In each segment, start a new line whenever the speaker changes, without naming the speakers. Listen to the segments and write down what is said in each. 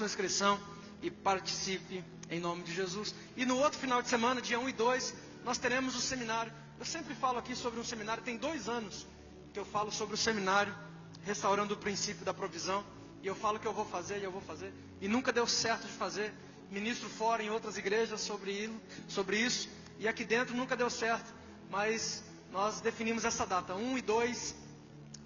sua inscrição e participe em nome de Jesus. E no outro final de semana, dia 1 e 2, nós teremos o seminário. Eu sempre falo aqui sobre um seminário, tem 2 anos que eu falo sobre o seminário, restaurando o princípio da provisão. E eu falo que eu vou fazer, e eu vou fazer. E nunca deu certo de fazer. Ministro fora em outras igrejas sobre isso. E aqui dentro nunca deu certo. Mas nós definimos essa data, 1 e 2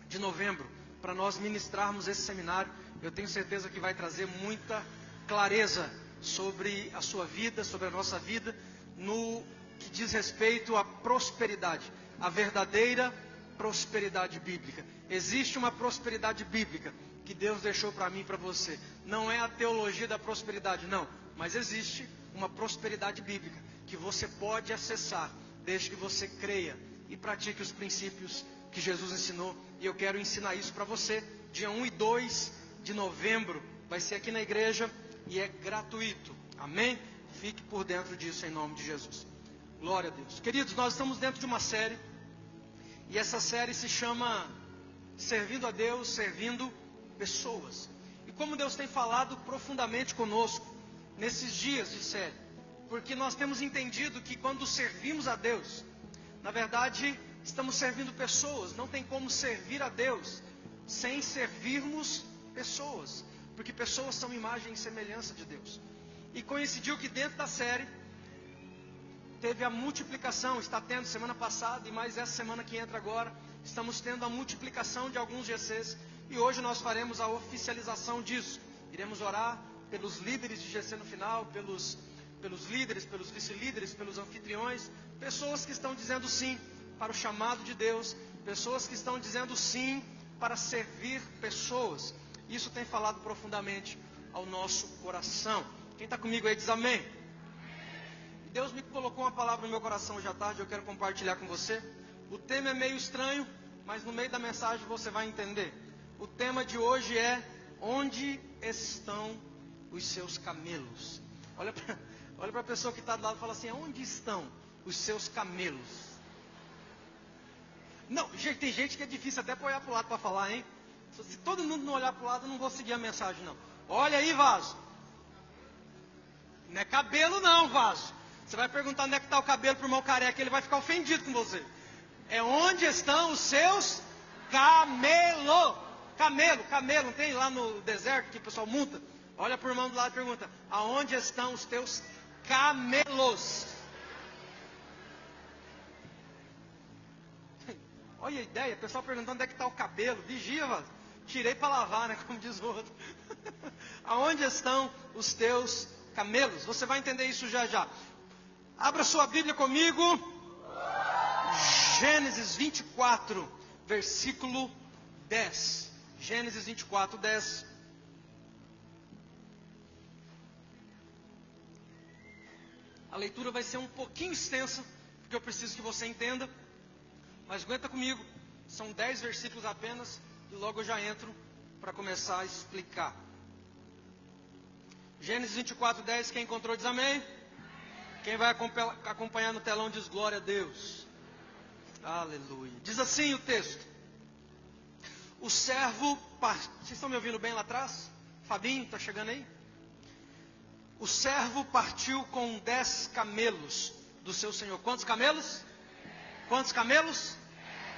de novembro, para nós ministrarmos esse seminário. Eu tenho certeza que vai trazer muita clareza sobre a sua vida, sobre a nossa vida, no que diz respeito à prosperidade, a verdadeira prosperidade bíblica. Existe uma prosperidade bíblica que Deus deixou para mim e para você. Não é a teologia da prosperidade, não, mas existe uma prosperidade bíblica que você pode acessar, desde que você creia e pratique os princípios que Jesus ensinou. E eu quero ensinar isso para você, dia 1 e 2 de novembro, vai ser aqui na igreja e é gratuito, amém? Fique por dentro disso em nome de Jesus. Glória a Deus. Queridos, nós estamos dentro de uma série, e essa série se chama Servindo a Deus, Servindo Pessoas. E como Deus tem falado profundamente conosco nesses dias de série, porque nós temos entendido que quando servimos a Deus, na verdade estamos servindo pessoas. Não tem como servir a Deus sem servirmos pessoas, porque pessoas são imagem e semelhança de Deus. E coincidiu que dentro da série teve a multiplicação, está tendo semana passada e mais essa semana que entra agora, estamos tendo a multiplicação de alguns GCs, e hoje nós faremos a oficialização disso. Iremos orar pelos líderes de GC no final, pelos líderes, pelos vice-líderes, pelos anfitriões, pessoas que estão dizendo sim para o chamado de Deus, pessoas que estão dizendo sim para servir pessoas. Isso tem falado profundamente ao nosso coração. Quem está comigo aí diz amém. Deus me colocou uma palavra no meu coração hoje à tarde, eu quero compartilhar com você. O tema é meio estranho, mas no meio da mensagem você vai entender. O tema de hoje é: onde estão os seus camelos? Olha para a pessoa que está do lado e fala assim: onde estão os seus camelos? Não, gente, tem gente que é difícil até para olhar para o lado para falar, hein? Se todo mundo não olhar para o lado, eu não vou seguir a mensagem, não. Olha aí, vaso. Não é cabelo não, vaso. Você vai perguntar onde é que está o cabelo para o irmão careca, ele vai ficar ofendido com você. É onde estão os seus camelos. Camelo, não tem lá no deserto que o pessoal monta? Olha para o irmão do lado e pergunta: aonde estão os teus camelos? Olha a ideia, o pessoal perguntando onde é que está o cabelo. Vigia, vaso. Tirei para lavar, né, como diz o outro. Aonde estão os teus camelos? Você vai entender isso já já. Abra sua Bíblia comigo. Gênesis 24, versículo 10. Gênesis 24, 10. A leitura vai ser um pouquinho extensa, porque eu preciso que você entenda. Mas aguenta comigo, são 10 versículos apenas, e logo eu já entro para começar a explicar. Gênesis 24, 10, quem encontrou diz amém. Quem vai acompanhar no telão diz glória a Deus. Aleluia. Diz assim o texto: o servo Vocês estão me ouvindo bem lá atrás? Fabinho, está chegando aí? O servo partiu com 10 camelos do seu senhor. Quantos camelos? Quantos camelos?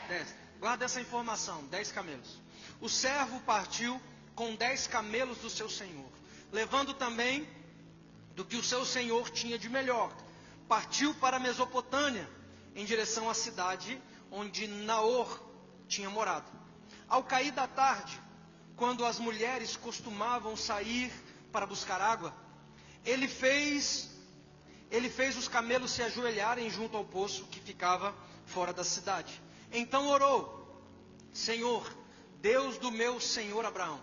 10. Guarda essa informação, 10 camelos. O servo partiu com 10 camelos do seu senhor, levando também do que o seu senhor tinha de melhor. Partiu para a Mesopotâmia, em direção à cidade onde Naor tinha morado. Ao cair da tarde, quando as mulheres costumavam sair para buscar água, ele fez os camelos se ajoelharem junto ao poço que ficava fora da cidade. Então orou: Senhor, Deus do meu senhor Abraão,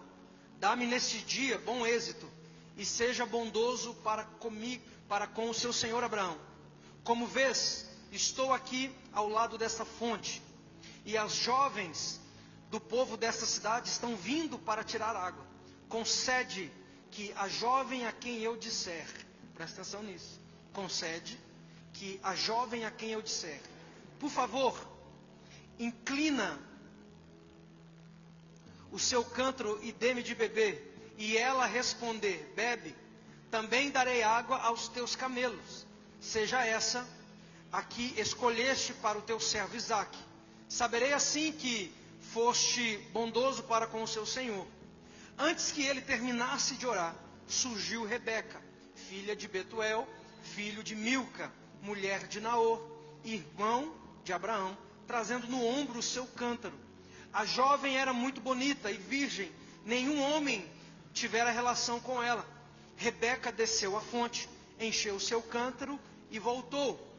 dá-me neste dia bom êxito e seja bondoso para com o seu senhor Abraão. Como vês, estou aqui ao lado desta fonte, e as jovens do povo desta cidade estão vindo para tirar água. Concede que a jovem a quem eu disser, presta atenção nisso, concede que a jovem a quem eu disser, por favor, inclina o seu cântaro e dê-me de beber, e ela responder: bebe, também darei água aos teus camelos, seja essa a que escolheste para o teu servo Isaque. Saberei assim que foste bondoso para com o seu senhor. Antes que ele terminasse de orar, surgiu Rebeca, filha de Betuel, filho de Milca, mulher de Naor, irmão de Abraão, trazendo no ombro o seu cântaro. A jovem era muito bonita e virgem, nenhum homem tivera relação com ela. Rebeca desceu à fonte, encheu o seu cântaro e voltou.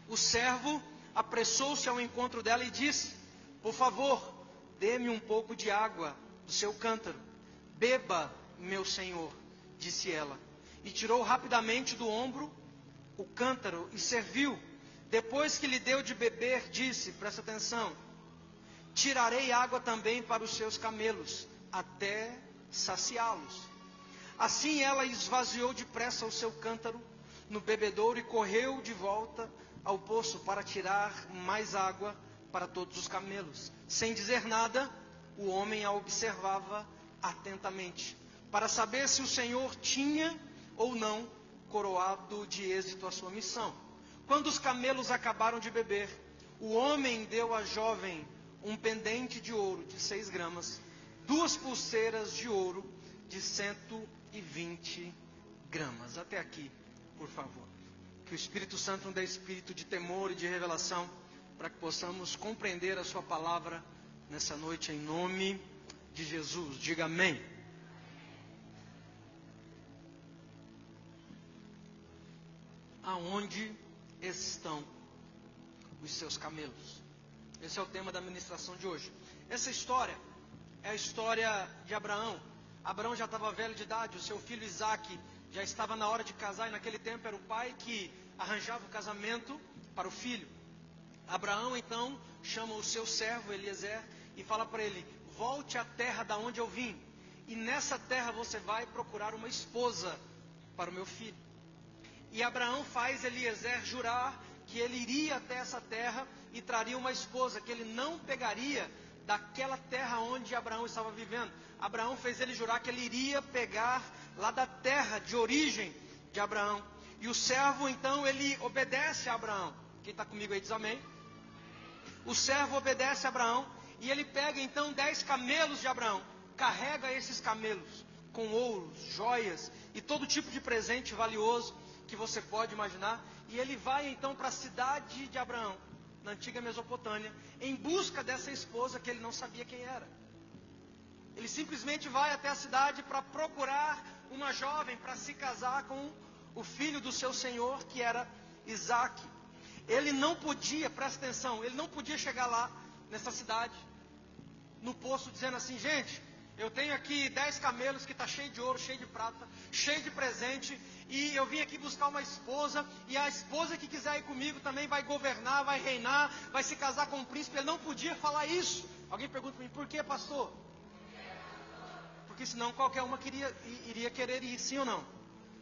O servo apressou-se ao encontro dela e disse: por favor, dê-me um pouco de água do seu cântaro. Beba, meu senhor, disse ela. E tirou rapidamente do ombro o cântaro e serviu. Depois que lhe deu de beber, disse, presta atenção: tirarei água também para os seus camelos, até saciá-los. Assim ela esvaziou depressa o seu cântaro no bebedouro e correu de volta ao poço para tirar mais água para todos os camelos. Sem dizer nada, o homem a observava atentamente, para saber se o Senhor tinha ou não coroado de êxito a sua missão. Quando os camelos acabaram de beber, o homem deu à jovem um pendente de ouro de 6 gramas, 2 pulseiras de ouro de 120 gramas. Até aqui, por favor. Que o Espírito Santo nos dê espírito de temor e de revelação, para que possamos compreender a sua palavra nessa noite, em nome de Jesus. Diga amém. Aonde estão os seus camelos? Esse é o tema da ministração de hoje. Essa história é a história de Abraão. Abraão já estava velho de idade, o seu filho Isaque já estava na hora de casar, e naquele tempo era o pai que arranjava o casamento para o filho. Abraão então chama o seu servo Eliezer e fala para ele: volte à terra da onde eu vim, e nessa terra você vai procurar uma esposa para o meu filho. E Abraão faz Eliezer jurar que ele iria até essa terra e traria uma esposa, que ele não pegaria daquela terra onde Abraão estava vivendo. Abraão fez ele jurar que ele iria pegar lá da terra de origem de Abraão. E o servo então, ele obedece a Abraão. Quem está comigo aí diz amém. O servo obedece a Abraão e ele pega então 10 camelos de Abraão, carrega esses camelos com ouros, joias e todo tipo de presente valioso que você pode imaginar, e ele vai então para a cidade de Abraão, na antiga Mesopotâmia, em busca dessa esposa que ele não sabia quem era. Ele simplesmente vai até a cidade para procurar uma jovem para se casar com o filho do seu senhor, que era Isaque. Ele não podia, presta atenção, ele não podia chegar lá nessa cidade, no poço, dizendo assim: gente, eu tenho aqui 10 camelos que está cheio de ouro, cheio de prata, cheio de presente, e eu vim aqui buscar uma esposa, e a esposa que quiser ir comigo também vai governar, vai reinar, vai se casar com um príncipe. Ele não podia falar isso. Alguém pergunta para mim: por que, pastor? Porque senão qualquer uma iria querer ir, sim ou não?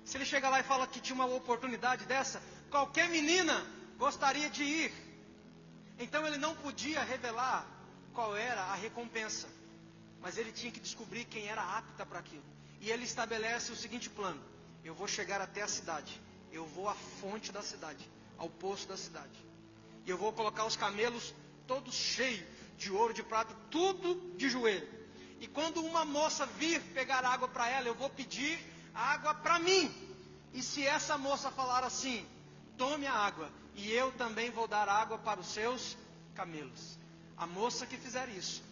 Se ele chegar lá e fala que tinha uma oportunidade dessa, qualquer menina gostaria de ir. Então ele não podia revelar qual era a recompensa, mas ele tinha que descobrir quem era apta para aquilo. E ele estabelece o seguinte plano: eu vou chegar até a cidade, eu vou à fonte da cidade, ao poço da cidade, e eu vou colocar os camelos todos cheios de ouro, de prata, tudo de joelho. E quando uma moça vir pegar água para ela, eu vou pedir água para mim. E se essa moça falar assim: tome a água, e eu também vou dar água para os seus camelos, a moça que fizer isso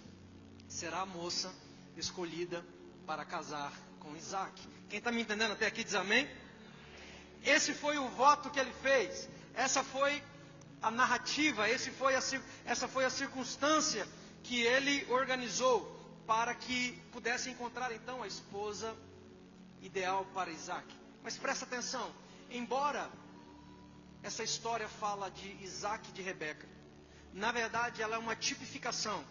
será a moça escolhida para casar com Isaque. Quem está me entendendo até aqui diz amém? Esse foi o voto que ele fez. Essa foi a narrativa, essa foi a circunstância que ele organizou para que pudesse encontrar então a esposa ideal para Isaque. Mas presta atenção, embora essa história fala de Isaque e de Rebeca, na verdade ela é uma tipificação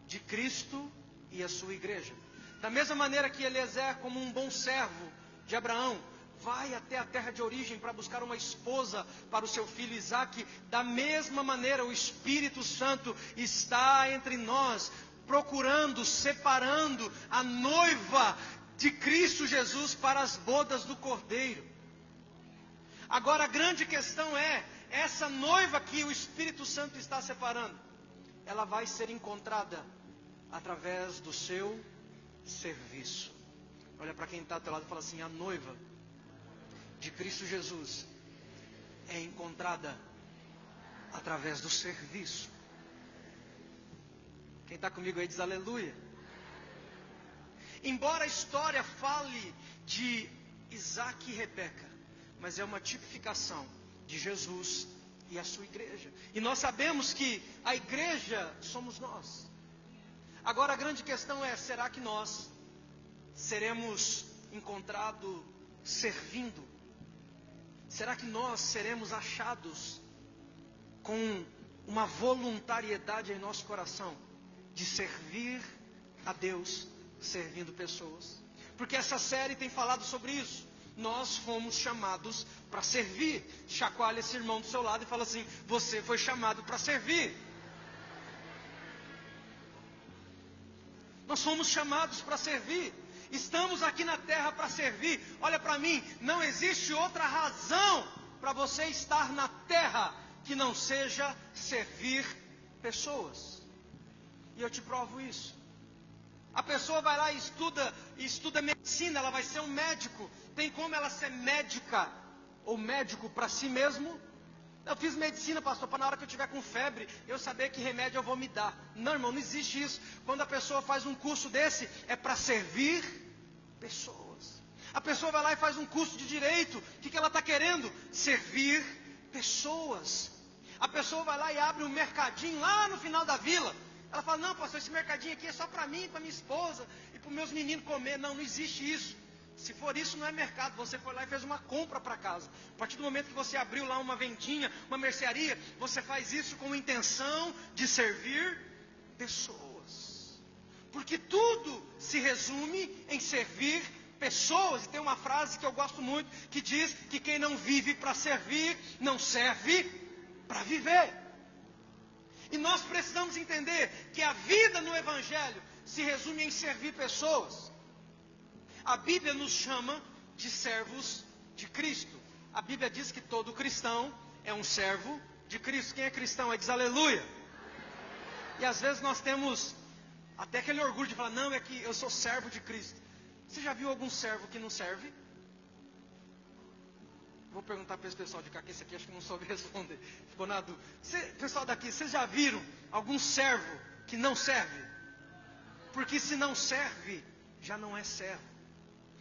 de Cristo e a sua igreja. Da mesma maneira que Eliezer, como um bom servo de Abraão, vai até a terra de origem para buscar uma esposa para o seu filho Isaque, da mesma maneira o Espírito Santo está entre nós, procurando, separando a noiva de Cristo Jesus para as bodas do Cordeiro. Agora a grande questão é, essa noiva que o Espírito Santo está separando, ela vai ser encontrada através do seu serviço. Olha para quem está ao teu lado e fala assim: a noiva de Cristo Jesus é encontrada através do serviço. Quem está comigo aí diz aleluia. Embora a história fale de Isaac e Rebeca, mas é uma tipificação de Jesus e a sua igreja. E nós sabemos que a igreja somos nós. Agora a grande questão é, será que nós seremos encontrados servindo? Será que nós seremos achados com uma voluntariedade em nosso coração de servir a Deus, servindo pessoas? Porque essa série tem falado sobre isso. Nós fomos chamados para servir. Chacoalha esse irmão do seu lado e fala assim: você foi chamado para servir. Nós fomos chamados para servir. Estamos aqui na terra para servir. Olha para mim, não existe outra razão para você estar na terra que não seja servir pessoas. E eu te provo isso. A pessoa vai lá e estuda medicina, ela vai ser um médico. Tem como ela ser médica ou médico para si mesmo? Eu fiz medicina, pastor, para na hora que eu tiver com febre, eu saber que remédio eu vou me dar. Não, irmão, não existe isso. Quando a pessoa faz um curso desse, é para servir pessoas. A pessoa vai lá e faz um curso de direito. O que ela está querendo? Servir pessoas. A pessoa vai lá e abre um mercadinho lá no final da vila. Ela fala: não, pastor, esse mercadinho aqui é só para mim, para minha esposa e para os meus meninos comer. Não, não existe isso. Se for isso, não é mercado. Você foi lá e fez uma compra para casa. A partir do momento que você abriu lá uma vendinha, uma mercearia, você faz isso com intenção de servir pessoas. Porque tudo se resume em servir pessoas. E tem uma frase que eu gosto muito, que diz que quem não vive para servir, não serve para viver. E nós precisamos entender que a vida no Evangelho se resume em servir pessoas. A Bíblia nos chama de servos de Cristo. A Bíblia diz que todo cristão é um servo de Cristo. Quem é cristão aí diz aleluia. E às vezes nós temos até aquele orgulho de falar: não, é que eu sou servo de Cristo. Você já viu algum servo que não serve? Vou perguntar para esse pessoal de cá, que esse aqui acho que não soube responder. Ficou na dúvida. Pessoal daqui, vocês já viram algum servo que não serve? Porque se não serve, já não é servo.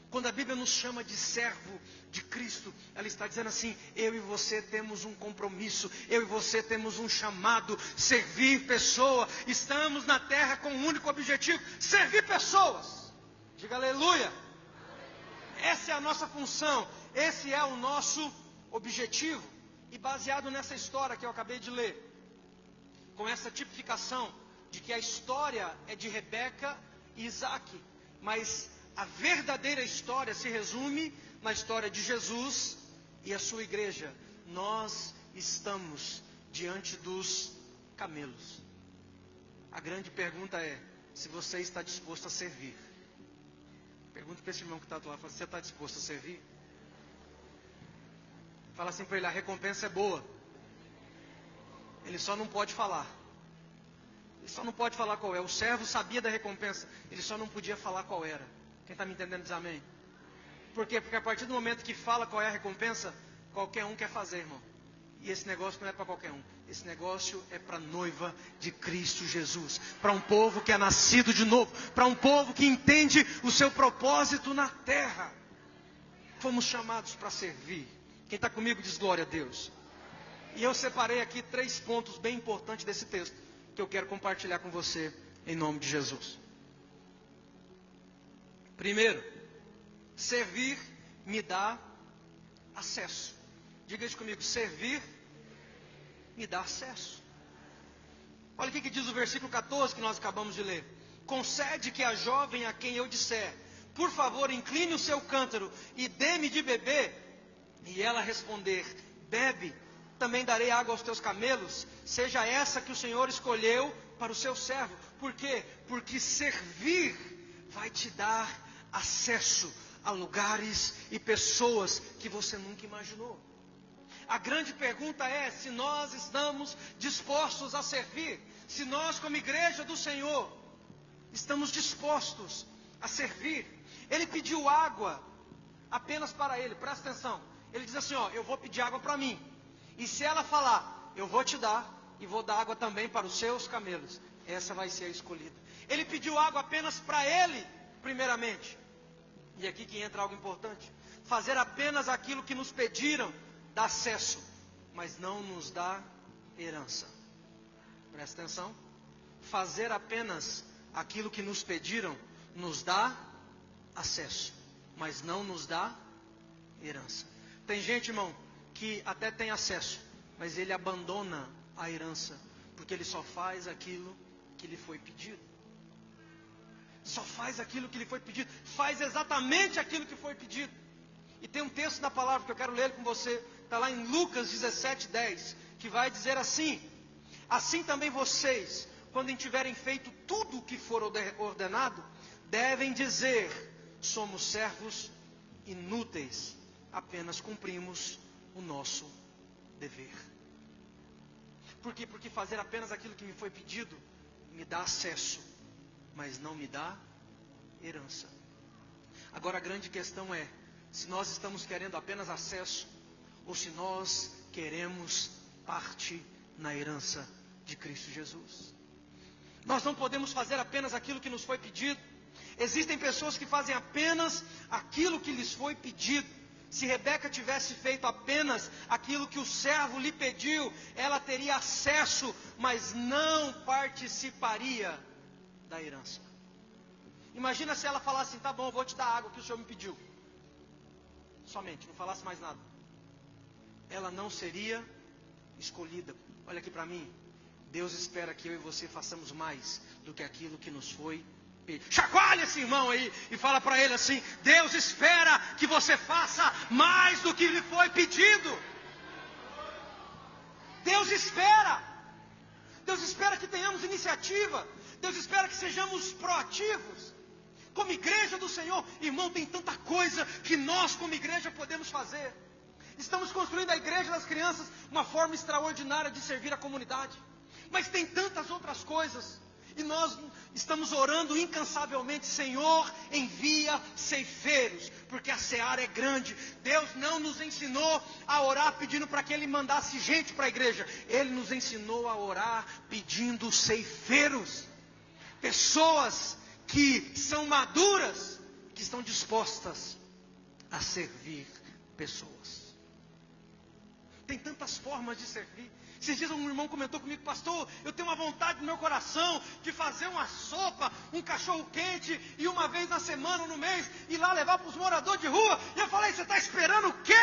Quando a Bíblia nos chama de servo de Cristo, ela está dizendo assim: eu e você temos um compromisso, eu e você temos um chamado, servir pessoa. Estamos na terra com um único objetivo: servir pessoas. Diga aleluia. Essa é a nossa função, esse é o nosso objetivo. E baseado nessa história que eu acabei de ler, com essa tipificação de que a história é de Rebeca e Isaac, mas a verdadeira história se resume na história de Jesus e a sua igreja. Nós estamos diante dos camelos. A grande pergunta é: se você está disposto a servir. Pergunta para esse irmão que está do lado: você está disposto a servir? Fala assim para ele: a recompensa é boa. Ele só não pode falar. Ele só não pode falar qual é. O servo sabia da recompensa, ele só não podia falar qual era. Quem está me entendendo diz amém. Por quê? Porque a partir do momento que fala qual é a recompensa, qualquer um quer fazer, irmão. E esse negócio não é para qualquer um. Esse negócio é para a noiva de Cristo Jesus. Para um povo que é nascido de novo. Para um povo que entende o seu propósito na terra. Fomos chamados para servir. Quem está comigo diz glória a Deus. E eu separei aqui 3 pontos bem importantes desse texto, que eu quero compartilhar com você em nome de Jesus. Primeiro, servir me dá acesso. Diga isso comigo: servir me dá acesso. Olha o que diz o versículo 14 que nós acabamos de ler: concede que a jovem a quem eu disser, por favor, incline o seu cântaro e dê-me de beber, e ela responder, bebe, também darei água aos teus camelos, seja essa que o Senhor escolheu para o seu servo. Por quê? Porque servir vai te dar acesso a lugares e pessoas que você nunca imaginou. A grande pergunta é se nós estamos dispostos a servir, se nós como igreja do Senhor estamos dispostos a servir. Ele pediu água apenas para ele, presta atenção. Ele diz assim, eu vou pedir água para mim. E se ela falar, eu vou te dar, e vou dar água também para os seus camelos, essa vai ser a escolhida. Ele pediu água apenas para ele, primeiramente. E aqui que entra algo importante. Fazer apenas aquilo que nos pediram, dá acesso, mas não nos dá herança. Presta atenção. Fazer apenas aquilo que nos pediram, nos dá acesso, mas não nos dá herança. Tem gente, irmão, que até tem acesso, mas ele abandona a herança, porque ele só faz aquilo que lhe foi pedido. Só faz aquilo que lhe foi pedido, faz exatamente aquilo que foi pedido. E tem um texto da palavra que eu quero ler com você, está lá em Lucas 17:10, que vai dizer assim: assim também vocês, quando tiverem feito tudo o que for ordenado, devem dizer, somos servos inúteis, apenas cumprimos o nosso dever. Por quê? Porque fazer apenas aquilo que me foi pedido, me dá acesso, mas não me dá herança. Agora a grande questão é, se nós estamos querendo apenas acesso, ou se nós queremos parte na herança de Cristo Jesus. Nós não podemos fazer apenas aquilo que nos foi pedido. Existem pessoas que fazem apenas aquilo que lhes foi pedido. Se Rebeca tivesse feito apenas aquilo que o servo lhe pediu, ela teria acesso, mas não participaria da herança. Imagina se ela falasse assim, tá bom, eu vou te dar água que o Senhor me pediu. Somente, não falasse mais nada. Ela não seria escolhida. Olha aqui para mim. Deus espera que eu e você façamos mais do que aquilo que nos foi pedido. Chacoalha esse irmão aí e fala para ele assim: Deus espera que você faça mais do que lhe foi pedido. Deus espera. Deus espera que tenhamos iniciativa. Deus espera que sejamos proativos. Como igreja do Senhor, irmão, tem tanta coisa que nós como igreja podemos fazer. Estamos construindo a igreja das crianças, uma forma extraordinária de servir a comunidade. Mas tem tantas outras coisas. E nós estamos orando incansavelmente, Senhor, envia ceifeiros, porque a seara é grande. Deus não nos ensinou a orar pedindo para que Ele mandasse gente para a igreja. Ele nos ensinou a orar pedindo ceifeiros. Pessoas que são maduras, que estão dispostas a servir pessoas. Tem tantas formas de servir. Esses dias um irmão comentou comigo: pastor, eu tenho uma vontade no meu coração de fazer uma sopa, um cachorro quente, e uma vez na semana ou no mês, ir lá levar para os moradores de rua. E eu falei: você está esperando o quê?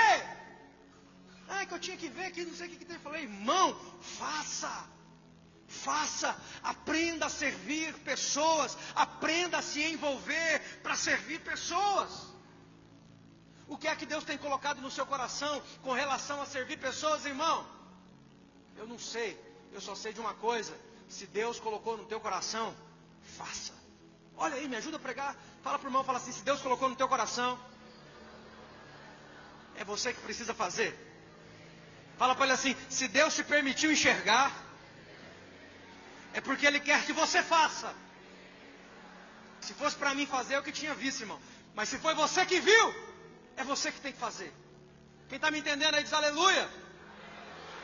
Ah, que eu tinha que ver aqui, não sei o que tem. Eu falei: irmão, faça, aprenda a servir pessoas, aprenda a se envolver para servir pessoas. O que é que Deus tem colocado no seu coração com relação a servir pessoas, irmão? Eu não sei, eu só sei de uma coisa: se Deus colocou no teu coração, faça. Olha aí, me ajuda a pregar. Fala para o irmão, fala assim: se Deus colocou no teu coração, é você que precisa fazer. Fala para ele assim: se Deus te permitiu enxergar, é porque Ele quer que você faça. Se fosse para mim fazer, eu que tinha visto, irmão. Mas se foi você que viu, é você que tem que fazer. Quem está me entendendo aí diz aleluia.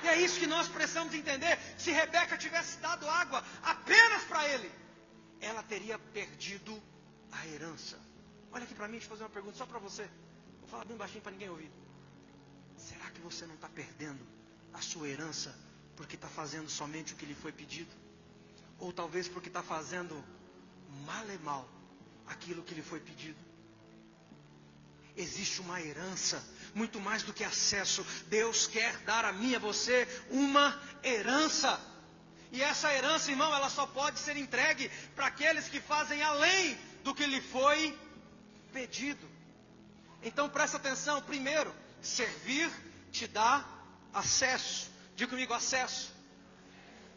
E é isso que nós precisamos entender. Se Rebeca tivesse dado água apenas para ele, ela teria perdido a herança. Olha aqui para mim, deixa eu fazer uma pergunta só para você. Vou falar bem baixinho para ninguém ouvir. Será que você não está perdendo a sua herança porque está fazendo somente o que lhe foi pedido? Ou talvez porque está fazendo mal e mal aquilo que lhe foi pedido? Existe uma herança, muito mais do que acesso. Deus quer dar a mim e a você uma herança. E essa herança, irmão, ela só pode ser entregue para aqueles que fazem além do que lhe foi pedido. Então presta atenção. Primeiro, servir te dá acesso. Diga comigo, acesso.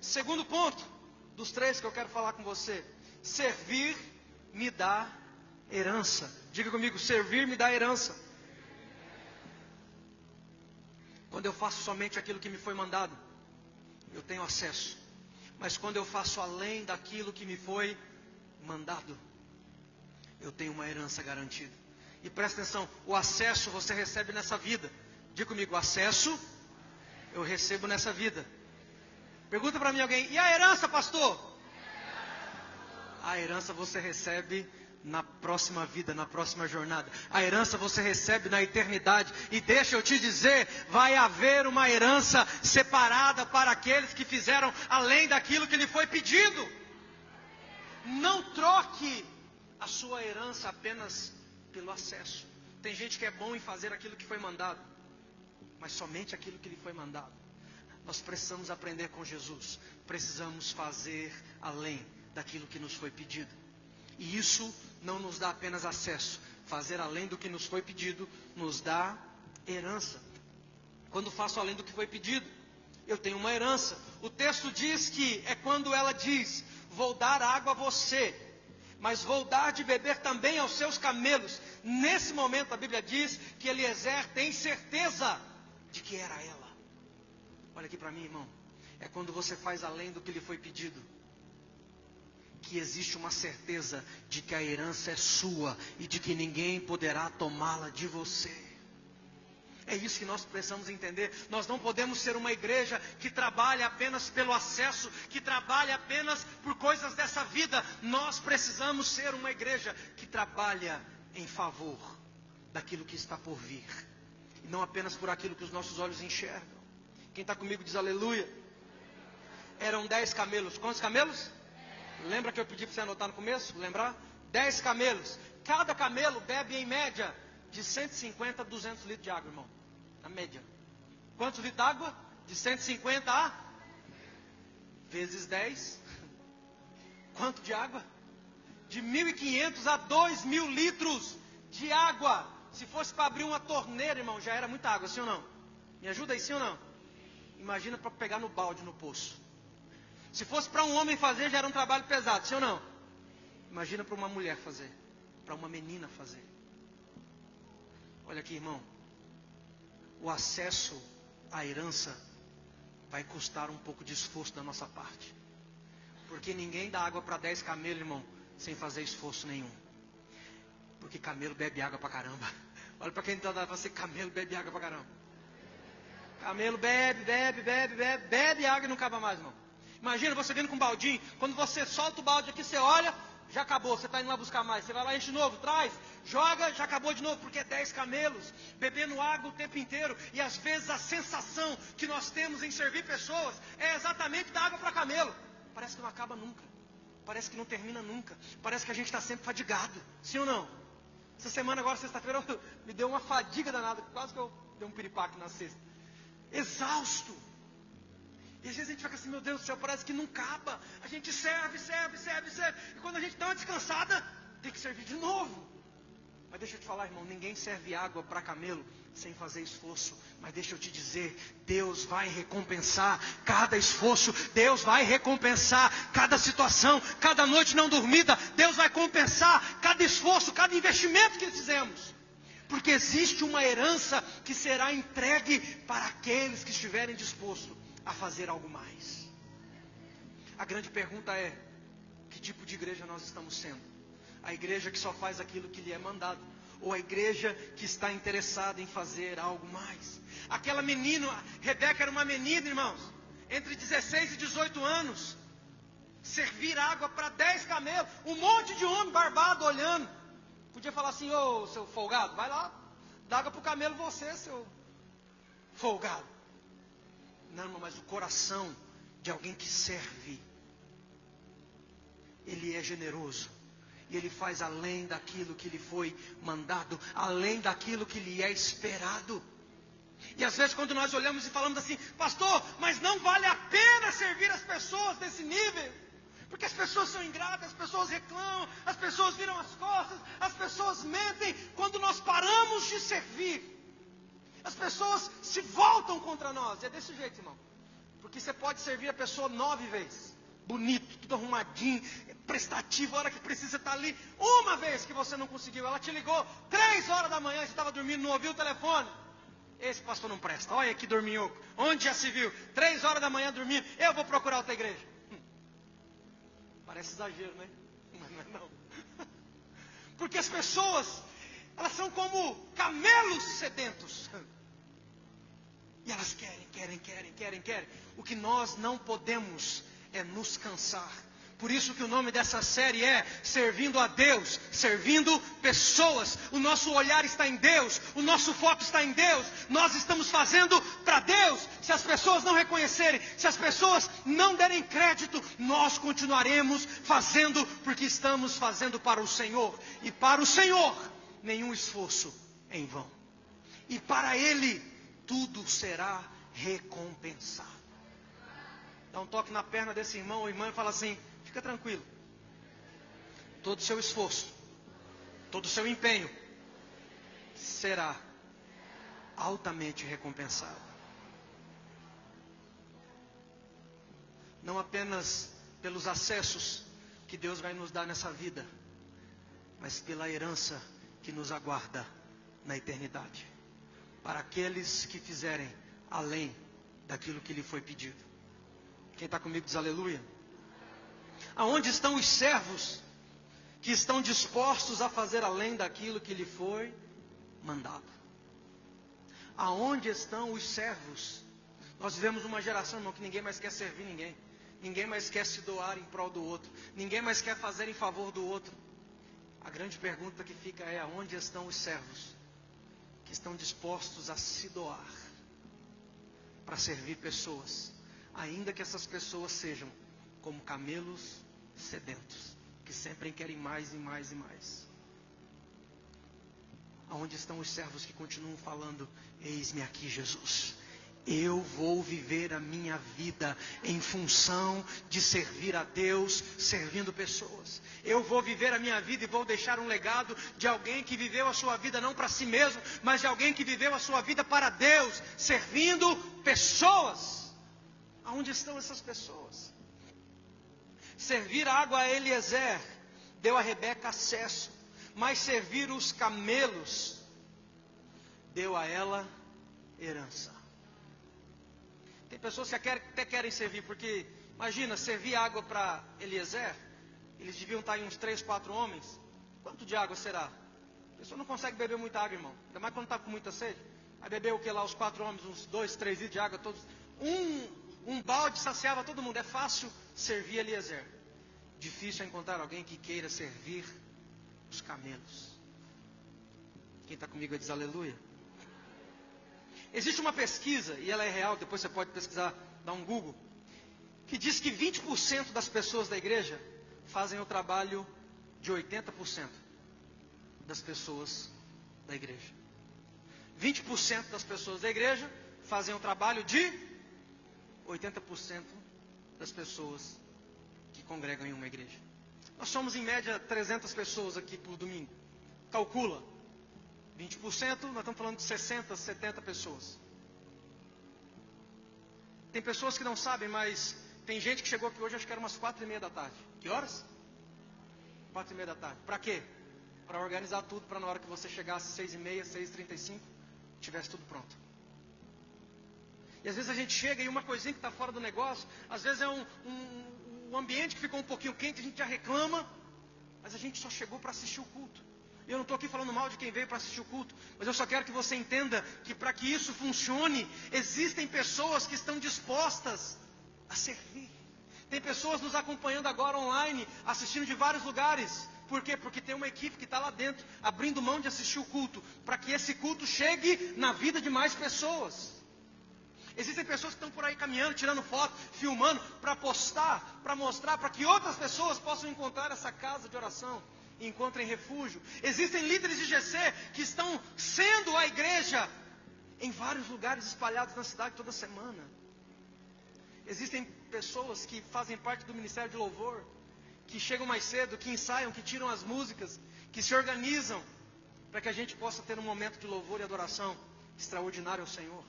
Segundo ponto, dos três que eu quero falar com você: servir me dá herança. Diga comigo, servir me dá herança. Quando eu faço somente aquilo que me foi mandado, eu tenho acesso. Mas quando eu faço além daquilo que me foi mandado, eu tenho uma herança garantida. E presta atenção, o acesso você recebe nessa vida. Diga comigo, o acesso eu recebo nessa vida. Pergunta para mim alguém, e a herança, pastor? A herança você recebe na próxima vida, na próxima jornada. A herança você recebe na eternidade. E deixa eu te dizer, vai haver uma herança separada para aqueles que fizeram além daquilo que lhe foi pedido. Não troque a sua herança apenas pelo acesso. Tem gente que é bom em fazer aquilo que foi mandado, mas somente aquilo que lhe foi mandado. Nós precisamos aprender com Jesus. Precisamos fazer além daquilo que nos foi pedido. E isso não nos dá apenas acesso. Fazer além do que nos foi pedido nos dá herança. Quando faço além do que foi pedido, eu tenho uma herança. O texto diz que é quando ela diz, vou dar água a você, mas vou dar de beber também aos seus camelos. Nesse momento a Bíblia diz que Eliezer tem certeza de que era ela. Olha aqui para mim, irmão. É quando você faz além do que lhe foi pedido, que existe uma certeza de que a herança é sua e de que ninguém poderá tomá-la de você. É isso que nós precisamos entender. Nós não podemos ser uma igreja que trabalha apenas pelo acesso, que trabalha apenas por coisas dessa vida. Nós precisamos ser uma igreja que trabalha em favor daquilo que está por vir, e não apenas por aquilo que os nossos olhos enxergam. Quem está comigo diz aleluia. Eram 10 camelos. Quantos camelos? Lembra que eu pedi para você anotar no começo? Lembrar? 10 camelos. Cada camelo bebe em média de 150 a 200 litros de água, irmão. Na média. Quantos litros de água? De 150 a vezes 10. Quanto de água? De 1.500 a 2.000 litros de água. Se fosse para abrir uma torneira, irmão, já era muita água, sim ou não? Me ajuda aí, sim ou não? Imagina para pegar no balde, no poço. Se fosse para um homem fazer, já era um trabalho pesado, sim ou não? Imagina para uma mulher fazer, para uma menina fazer. Olha aqui, irmão. O acesso à herança vai custar um pouco de esforço da nossa parte. Porque ninguém dá água para 10 camelos, irmão, sem fazer esforço nenhum. Porque camelo bebe água para caramba. Olha para quem está dando para você, camelo bebe água para caramba. Camelo bebe água e não acaba mais, irmão. Imagina você vindo com um baldinho, quando você solta o balde aqui, você olha, já acabou, você está indo lá buscar mais. Você vai lá, enche de novo, traz, joga, já acabou de novo, porque é 10 camelos, bebendo água o tempo inteiro. E às vezes a sensação que nós temos em servir pessoas é exatamente dar água para camelo. Parece que não acaba nunca, parece que não termina nunca, parece que a gente está sempre fadigado, sim ou não? Essa semana agora, sexta-feira, me deu uma fadiga danada, quase que eu dei um piripaque na sexta. Exausto. E às vezes a gente fica assim, meu Deus do céu, parece que não acaba. A gente serve. E quando a gente dá uma descansada, tem que servir de novo. Mas deixa eu te falar, irmão, ninguém serve água para camelo sem fazer esforço. Mas deixa eu te dizer, Deus vai recompensar cada esforço. Deus vai recompensar cada situação, cada noite não dormida. Deus vai compensar cada esforço, cada investimento que fizemos. Porque existe uma herança que será entregue para aqueles que estiverem dispostos a fazer algo mais. A grande pergunta é, que tipo de igreja nós estamos sendo? A igreja que só faz aquilo que lhe é mandado, ou a igreja que está interessada em fazer algo mais? Aquela menina, Rebeca era uma menina, irmãos, entre 16 e 18 anos, servir água para 10 camelos, um monte de homem barbado olhando. Podia falar assim, ô seu folgado, vai lá, dá água para o camelo você, seu folgado. Não, irmão, mas o coração de alguém que serve, ele é generoso. E ele faz além daquilo que lhe foi mandado, além daquilo que lhe é esperado. E às vezes quando nós olhamos e falamos assim, pastor, mas não vale a pena servir as pessoas desse nível. Porque as pessoas são ingratas, as pessoas reclamam, as pessoas viram as costas, as pessoas mentem. Quando nós paramos de servir, as pessoas se voltam contra nós. É desse jeito, irmão. Porque você pode servir a pessoa 9 vezes. Bonito, tudo arrumadinho, prestativo, a hora que precisa estar ali. Uma vez que você não conseguiu, ela te ligou 3 horas da manhã, você estava dormindo, não ouviu o telefone. Esse pastor não presta, olha que dorminhoco. Onde já se viu? 3 horas da manhã dormindo, eu vou procurar outra igreja. Parece exagero, né? Mas não é não. Porque as pessoas, elas são como camelos sedentos. E elas querem. O que nós não podemos é nos cansar. Por isso que o nome dessa série é Servindo a Deus, Servindo Pessoas. O nosso olhar está em Deus, o nosso foco está em Deus. Nós estamos fazendo para Deus. Se as pessoas não reconhecerem, se as pessoas não derem crédito, nós continuaremos fazendo porque estamos fazendo para o Senhor. E para o Senhor, nenhum esforço é em vão. E para Ele, tudo será recompensado. Dá um toque na perna desse irmão ou irmã e fala assim: fica tranquilo. Todo o seu esforço, todo o seu empenho será altamente recompensado. Não apenas pelos acessos que Deus vai nos dar nessa vida, mas pela herança que nos aguarda na eternidade. Para aqueles que fizerem além daquilo que lhe foi pedido. Quem está comigo diz aleluia. Aonde estão os servos que estão dispostos a fazer além daquilo que lhe foi mandado? Aonde estão os servos? Nós vivemos uma geração, irmão, que ninguém mais quer servir ninguém. Ninguém mais quer se doar em prol do outro. Ninguém mais quer fazer em favor do outro. A grande pergunta que fica é: aonde estão os servos que estão dispostos a se doar para servir pessoas, ainda que essas pessoas sejam como camelos sedentos, que sempre querem mais e mais e mais? Aonde estão os servos que continuam falando: eis-me aqui, Jesus, eu vou viver a minha vida em função de servir a Deus, servindo pessoas. Eu vou viver a minha vida e vou deixar um legado de alguém que viveu a sua vida não para si mesmo, mas de alguém que viveu a sua vida para Deus, servindo pessoas. Aonde estão essas pessoas? Servir água a Eliezer deu a Rebeca acesso, mas servir os camelos deu a ela herança. Tem pessoas que até querem servir, porque imagina, servir água para Eliezer, eles deviam estar em uns 3, 4 homens. Quanto de água será? A pessoa não consegue beber muita água, irmão. Ainda mais quando está com muita sede. Vai beber o que lá, os 4 homens, uns 2, 3 litros de água, todos. Um balde saciava todo mundo. É fácil servir Eliezer. Difícil é encontrar alguém que queira servir os camelos. Quem está comigo diz aleluia. Existe uma pesquisa, e ela é real, depois você pode pesquisar, dar um Google, que diz que 20% das pessoas da igreja fazem o trabalho de 80% das pessoas da igreja. 20% das pessoas da igreja fazem o trabalho de 80% das pessoas que congregam em uma igreja. Nós somos em média 300 pessoas aqui por domingo. Calcula. 20%, nós estamos falando de 60, 70 pessoas. Tem pessoas que não sabem, mas tem gente que chegou aqui hoje, acho que era umas 4:30 da tarde. Que horas? 4:30 da tarde. Para quê? Para organizar tudo, para na hora que você chegasse 6:30, 6:35, tivesse tudo pronto. E às vezes a gente chega e uma coisinha que está fora do negócio, às vezes é um ambiente que ficou um pouquinho quente, a gente já reclama, mas a gente só chegou para assistir o culto. Eu não estou aqui falando mal de quem veio para assistir o culto, mas eu só quero que você entenda que para que isso funcione, existem pessoas que estão dispostas a servir. Tem pessoas nos acompanhando agora online, assistindo de vários lugares. Por quê? Porque tem uma equipe que está lá dentro, abrindo mão de assistir o culto, para que esse culto chegue na vida de mais pessoas. Existem pessoas que estão por aí caminhando, tirando foto, filmando, para postar, para mostrar, para que outras pessoas possam encontrar essa casa de oração e encontrem refúgio. Existem líderes de GC que estão sendo a igreja em vários lugares espalhados na cidade toda semana. Existem pessoas que fazem parte do ministério de louvor, que chegam mais cedo, que ensaiam, que tiram as músicas, que se organizam para que a gente possa ter um momento de louvor e adoração extraordinário ao Senhor.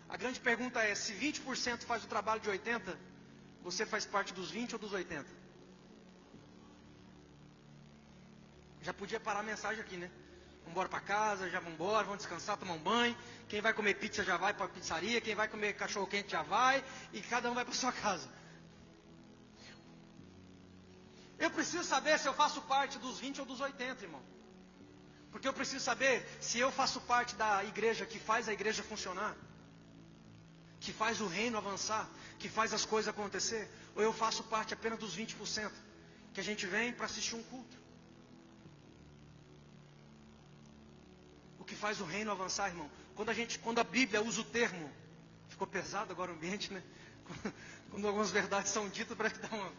A grande pergunta é: se 20% faz o trabalho de 80%, você faz parte dos 20 ou dos 80%? Já podia parar a mensagem aqui, né? Vamos embora para casa, já vamos embora, vamos descansar, tomar um banho. Quem vai comer pizza já vai para a pizzaria, quem vai comer cachorro quente já vai, e cada um vai para sua casa. Eu preciso saber se eu faço parte dos 20 ou dos 80, irmão. Porque eu preciso saber se eu faço parte da igreja que faz a igreja funcionar, que faz o reino avançar, que faz as coisas acontecer, ou eu faço parte apenas dos 20%, que a gente vem para assistir um culto. O que faz o reino avançar, irmão? Quando a Bíblia usa o termo, ficou pesado agora o ambiente, né? Quando algumas verdades são ditas, parece que dá uma...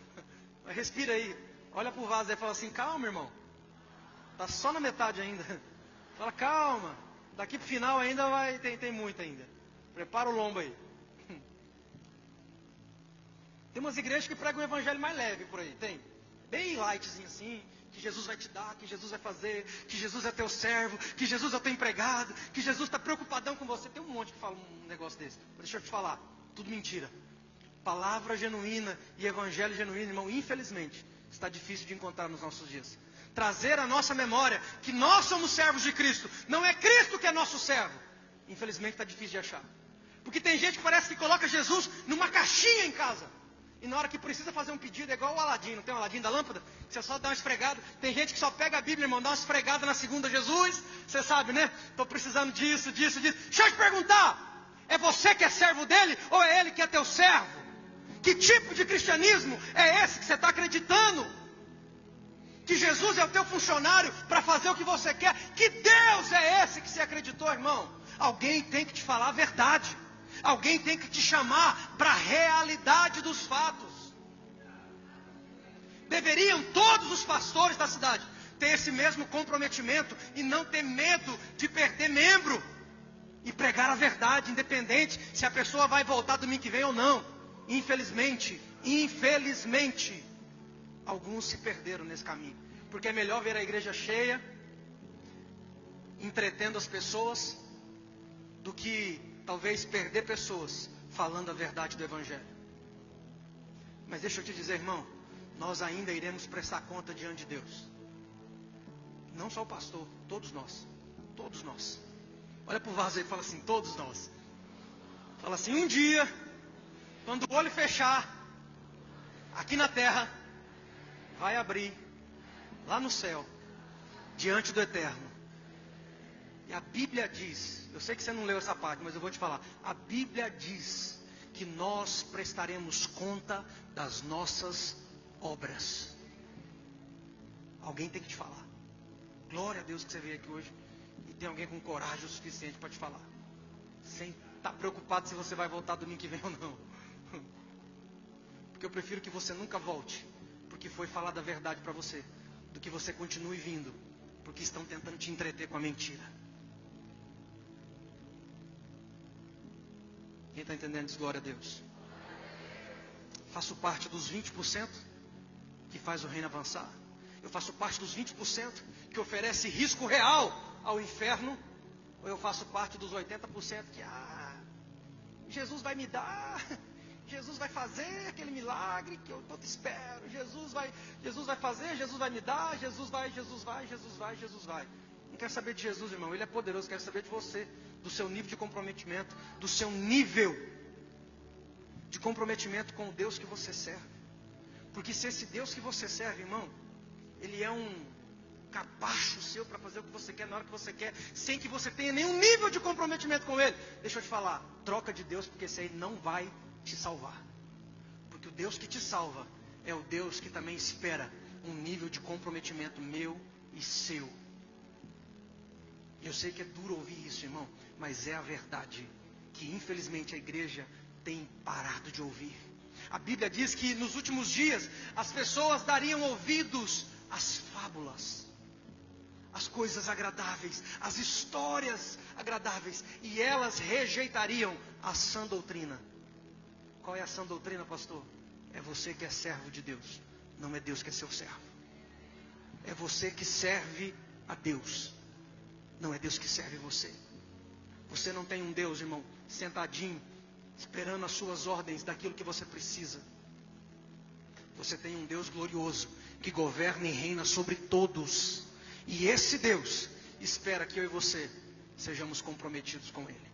Respira aí, olha para o vaso e fala assim, calma, irmão. Está só na metade ainda. Fala, calma, daqui para o final ainda tem muito ainda. Prepara o lombo aí. Tem umas igrejas que pregam o evangelho mais leve por aí, tem? Bem lightzinho assim, que Jesus vai te dar, que Jesus vai fazer, que Jesus é teu servo, que Jesus é teu empregado, que Jesus está preocupadão com você. Tem um monte que fala um negócio desse. Mas deixa eu te falar, tudo mentira. Palavra genuína e evangelho genuíno, irmão, infelizmente, está difícil de encontrar nos nossos dias. Trazer à nossa memória que nós somos servos de Cristo, não é Cristo que é nosso servo. Infelizmente está difícil de achar. Porque tem gente que parece que coloca Jesus numa caixinha em casa. E na hora que precisa fazer um pedido, é igual o Aladim, não tem o Aladim da lâmpada? Que você só dá uma esfregada. Tem gente que só pega a Bíblia, irmão, dá uma esfregada na segunda Jesus. Você sabe, né? Estou precisando disso. Deixa eu te perguntar. É você que é servo dele ou é ele que é teu servo? Que tipo de cristianismo é esse que você está acreditando? Que Jesus é o teu funcionário para fazer o que você quer? Que Deus é esse que você acreditou, irmão? Alguém tem que te falar a verdade. Alguém tem que te chamar para a realidade dos fatos. Deveriam todos os pastores da cidade ter esse mesmo comprometimento e não ter medo de perder membro. E pregar a verdade, independente se a pessoa vai voltar domingo que vem ou não. Infelizmente, alguns se perderam nesse caminho. Porque é melhor ver a igreja cheia, entretendo as pessoas, do que talvez perder pessoas falando a verdade do evangelho. Mas deixa eu te dizer, irmão, nós ainda iremos prestar conta diante de Deus. Não só o pastor, todos nós. Todos nós. Olha para o vaso aí e fala assim, todos nós. Fala assim, um dia, quando o olho fechar, aqui na terra, vai abrir, lá no céu, diante do Eterno. E a Bíblia diz, eu sei que você não leu essa parte, mas eu vou te falar. A Bíblia diz que nós prestaremos conta das nossas obras. Alguém tem que te falar. Glória a Deus que você veio aqui hoje e tem alguém com coragem o suficiente para te falar. Sem estar preocupado se você vai voltar domingo que vem ou não. Porque eu prefiro que você nunca volte, porque foi falada a verdade para você, do que você continue vindo, porque estão tentando te entreter com a mentira. Quem está entendendo diz glória a Deus. Faço parte dos 20% que faz o reino avançar. Eu faço parte dos 20% que oferece risco real ao inferno. Ou eu faço parte dos 80% que Jesus vai me dar, Jesus vai fazer aquele milagre que eu tanto espero. Jesus vai fazer, Jesus vai me dar, Jesus vai. Não quero saber de Jesus, irmão, Ele é poderoso. Quero saber de você, do seu nível de comprometimento, do seu nível de comprometimento com o Deus que você serve. Porque se esse Deus que você serve, irmão, Ele é um capacho seu para fazer o que você quer, na hora que você quer, sem que você tenha nenhum nível de comprometimento com Ele, deixa eu te falar, troca de Deus, porque esse aí não vai te salvar. Porque o Deus que te salva é o Deus que também espera um nível de comprometimento meu e seu. Eu sei que é duro ouvir isso, irmão, mas é a verdade que infelizmente a igreja tem parado de ouvir. A Bíblia diz que nos últimos dias as pessoas dariam ouvidos às fábulas, às coisas agradáveis, às histórias agradáveis, e elas rejeitariam a sã doutrina. Qual é a sã doutrina, pastor? É você que é servo de Deus, não é Deus que é seu servo. É você que serve a Deus, não é Deus que serve você. Você não tem um Deus, irmão, sentadinho, esperando as suas ordens daquilo que você precisa. Você tem um Deus glorioso, que governa e reina sobre todos. E esse Deus espera que eu e você sejamos comprometidos com Ele.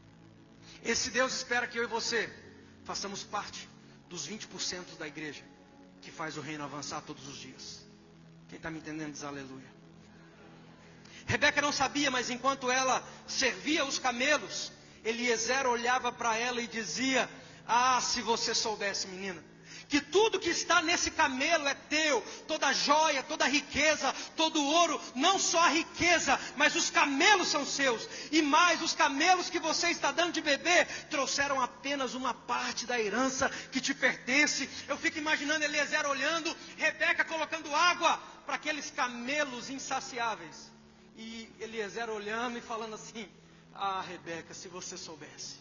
Esse Deus espera que eu e você façamos parte dos 20% da igreja que faz o reino avançar todos os dias. Quem está me entendendo diz aleluia. Rebeca não sabia, mas enquanto ela servia os camelos, Eliezer olhava para ela e dizia: ah, se você soubesse, menina, que tudo que está nesse camelo é teu, toda a joia, toda a riqueza, todo o ouro, não só a riqueza, mas os camelos são seus. E mais, os camelos que você está dando de beber, trouxeram apenas uma parte da herança que te pertence. Eu fico imaginando Eliezer olhando, Rebeca colocando água para aqueles camelos insaciáveis. E Eliezer olhando e falando assim: ah, Rebeca, se você soubesse.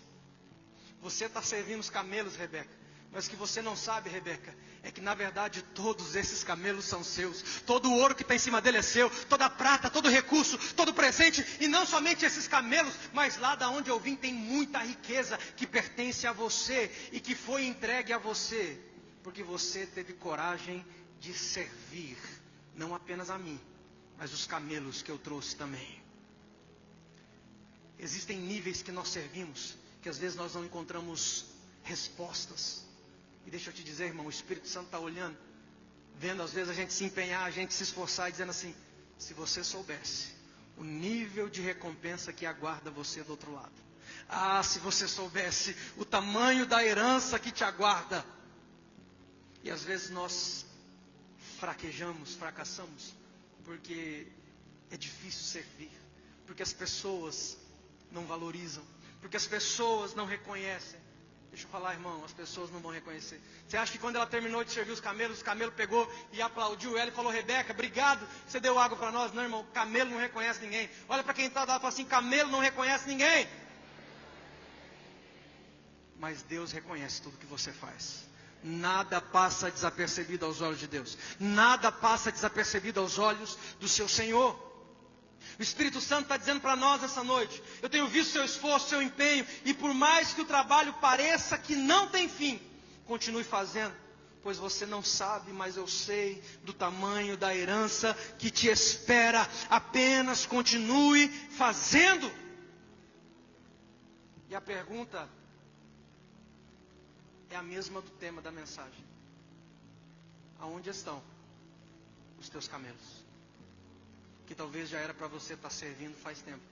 Você está servindo os camelos, Rebeca. Mas o que você não sabe, Rebeca, é que na verdade todos esses camelos são seus. Todo o ouro que está em cima dele é seu. Toda a prata, todo o recurso, todo o presente. E não somente esses camelos, mas lá da onde eu vim tem muita riqueza que pertence a você e que foi entregue a você. Porque você teve coragem de servir, não apenas a mim, mas os camelos que eu trouxe também. Existem níveis que nós servimos, que às vezes nós não encontramos respostas. E deixa eu te dizer, irmão, o Espírito Santo está olhando, vendo às vezes a gente se empenhar, a gente se esforçar, e dizendo assim: se você soubesse o nível de recompensa que aguarda você do outro lado. Ah, se você soubesse o tamanho da herança que te aguarda. E às vezes nós fraquejamos, fracassamos, porque é difícil servir, porque as pessoas não valorizam, porque as pessoas não reconhecem. Deixa eu falar, irmão, as pessoas não vão reconhecer. Você acha que quando ela terminou de servir os camelos, o camelo pegou e aplaudiu ela e falou: Rebeca, obrigado, você deu água para nós? Não, irmão, camelo não reconhece ninguém. Olha para quem está lá e fala assim: camelo não reconhece ninguém. Mas Deus reconhece tudo que você faz. Nada passa desapercebido aos olhos de Deus. Nada passa desapercebido aos olhos do seu Senhor. O Espírito Santo está dizendo para nós essa noite: eu tenho visto seu esforço, seu empenho, e por mais que o trabalho pareça que não tem fim, continue fazendo, pois você não sabe, mas eu sei do tamanho da herança que te espera. Apenas continue fazendo. E a pergunta é a mesma do tema da mensagem: aonde estão os teus camelos? Que talvez já era para você estar servindo faz tempo,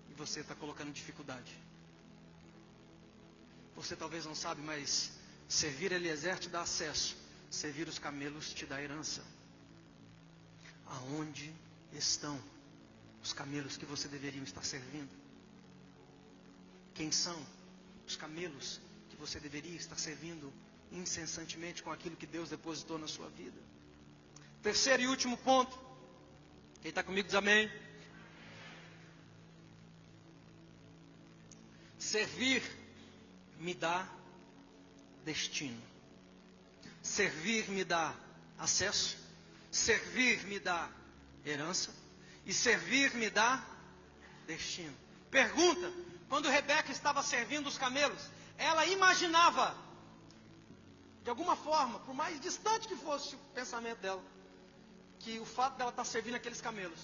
e você está colocando dificuldade. Você talvez não sabe, mas servir Eliezer te dá acesso, servir os camelos te dá herança. Aonde estão os camelos que você deveria estar servindo? Quem são os camelos que você deveria estar servindo incessantemente com aquilo que Deus depositou na sua vida? Terceiro e último ponto. Quem está comigo diz amém. Servir me dá destino. Servir me dá acesso. Servir me dá herança. E servir me dá destino. Pergunta: quando Rebeca estava servindo os camelos, ela imaginava, de alguma forma, por mais distante que fosse o pensamento dela, que o fato dela estar servindo aqueles camelos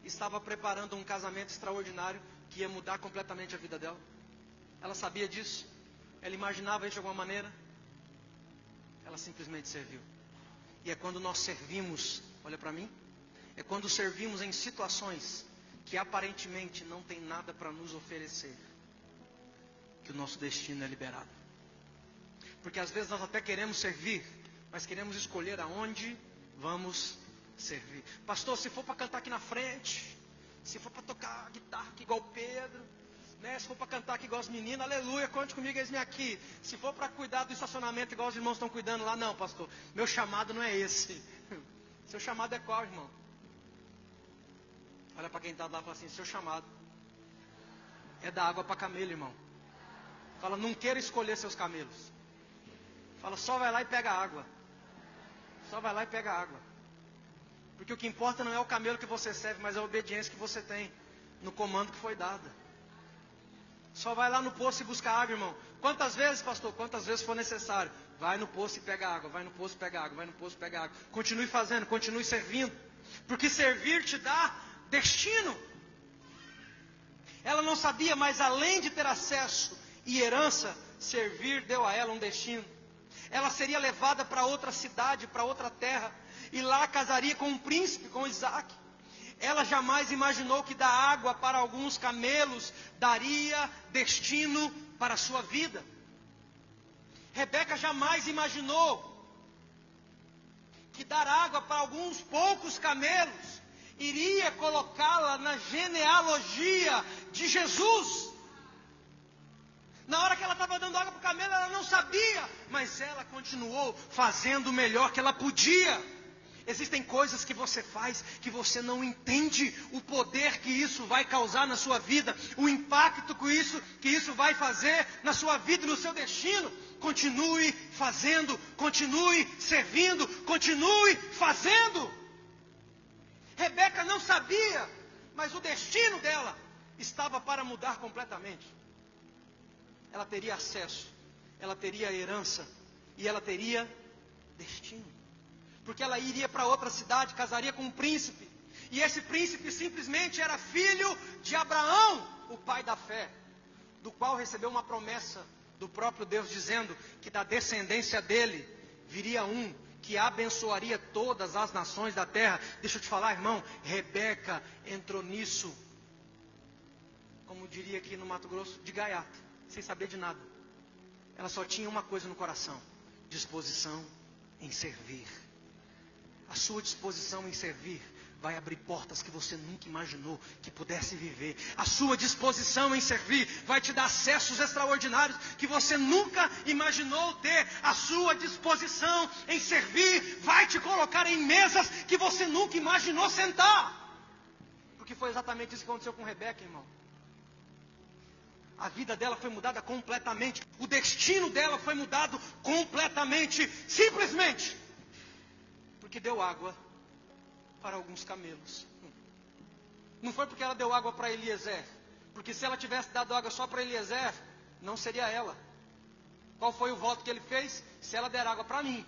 estava preparando um casamento extraordinário que ia mudar completamente a vida dela? Ela sabia disso? Ela imaginava isso de alguma maneira? Ela simplesmente serviu. E é quando nós servimos, olha para mim, é quando servimos em situações que aparentemente não tem nada para nos oferecer, que o nosso destino é liberado. Porque às vezes nós até queremos servir, mas queremos escolher aonde vamos servir. Pastor, se for para cantar aqui na frente, se for para tocar guitarra aqui igual o Pedro, né? Se for para cantar aqui igual os meninos, aleluia, conte comigo, eis-me aqui. Se for para cuidar do estacionamento igual os irmãos estão cuidando lá, não, pastor, meu chamado não é esse. Seu chamado é qual, irmão? Olha para quem está lá e fala assim: seu chamado é dar água para camelo, irmão. Fala: não queira escolher seus camelos. Fala: só vai lá e pega água. Só vai lá e pega água. Porque o que importa não é o camelo que você serve, mas a obediência que você tem no comando que foi dado. Só vai lá no poço e busca água, irmão. Quantas vezes, pastor? Quantas vezes for necessário. Vai no poço e pega água, vai no poço e pega água, vai no poço e pega água. Continue fazendo, continue servindo. Porque servir te dá destino. Ela não sabia, mas além de ter acesso e herança, servir deu a ela um destino. Ela seria levada para outra cidade, para outra terra, e lá casaria com um príncipe, com Isaac. Ela jamais imaginou que dar água para alguns camelos daria destino para a sua vida. Rebeca jamais imaginou que dar água para alguns poucos camelos iria colocá-la na genealogia de Jesus. Na hora que ela estava dando água para o camelo, ela não sabia, mas ela continuou fazendo o melhor que ela podia. Existem coisas que você faz que você não entende o poder que isso vai causar na sua vida, o impacto que isso vai fazer na sua vida e no seu destino. Continue fazendo, continue servindo, continue fazendo. Rebeca não sabia, mas o destino dela estava para mudar completamente. Ela teria acesso, ela teria herança e ela teria destino. Porque ela iria para outra cidade, casaria com um príncipe. E esse príncipe simplesmente era filho de Abraão, o pai da fé, do qual recebeu uma promessa do próprio Deus, dizendo que da descendência dele viria um que abençoaria todas as nações da terra. Deixa eu te falar, irmão, Rebeca entrou nisso, como diria aqui no Mato Grosso, de gaiata, sem saber de nada. Ela só tinha uma coisa no coração: disposição em servir. A sua disposição em servir vai abrir portas que você nunca imaginou que pudesse viver. A sua disposição em servir vai te dar acessos extraordinários que você nunca imaginou ter. A sua disposição em servir vai te colocar em mesas que você nunca imaginou sentar. Porque foi exatamente isso que aconteceu com Rebeca, irmão. A vida dela foi mudada completamente. O destino dela foi mudado completamente. Simplesmente porque deu água para alguns camelos. Não foi porque ela deu água para Eliezer. Porque se ela tivesse dado água só para Eliezer, não seria ela. Qual foi o voto que ele fez? Se ela der água para mim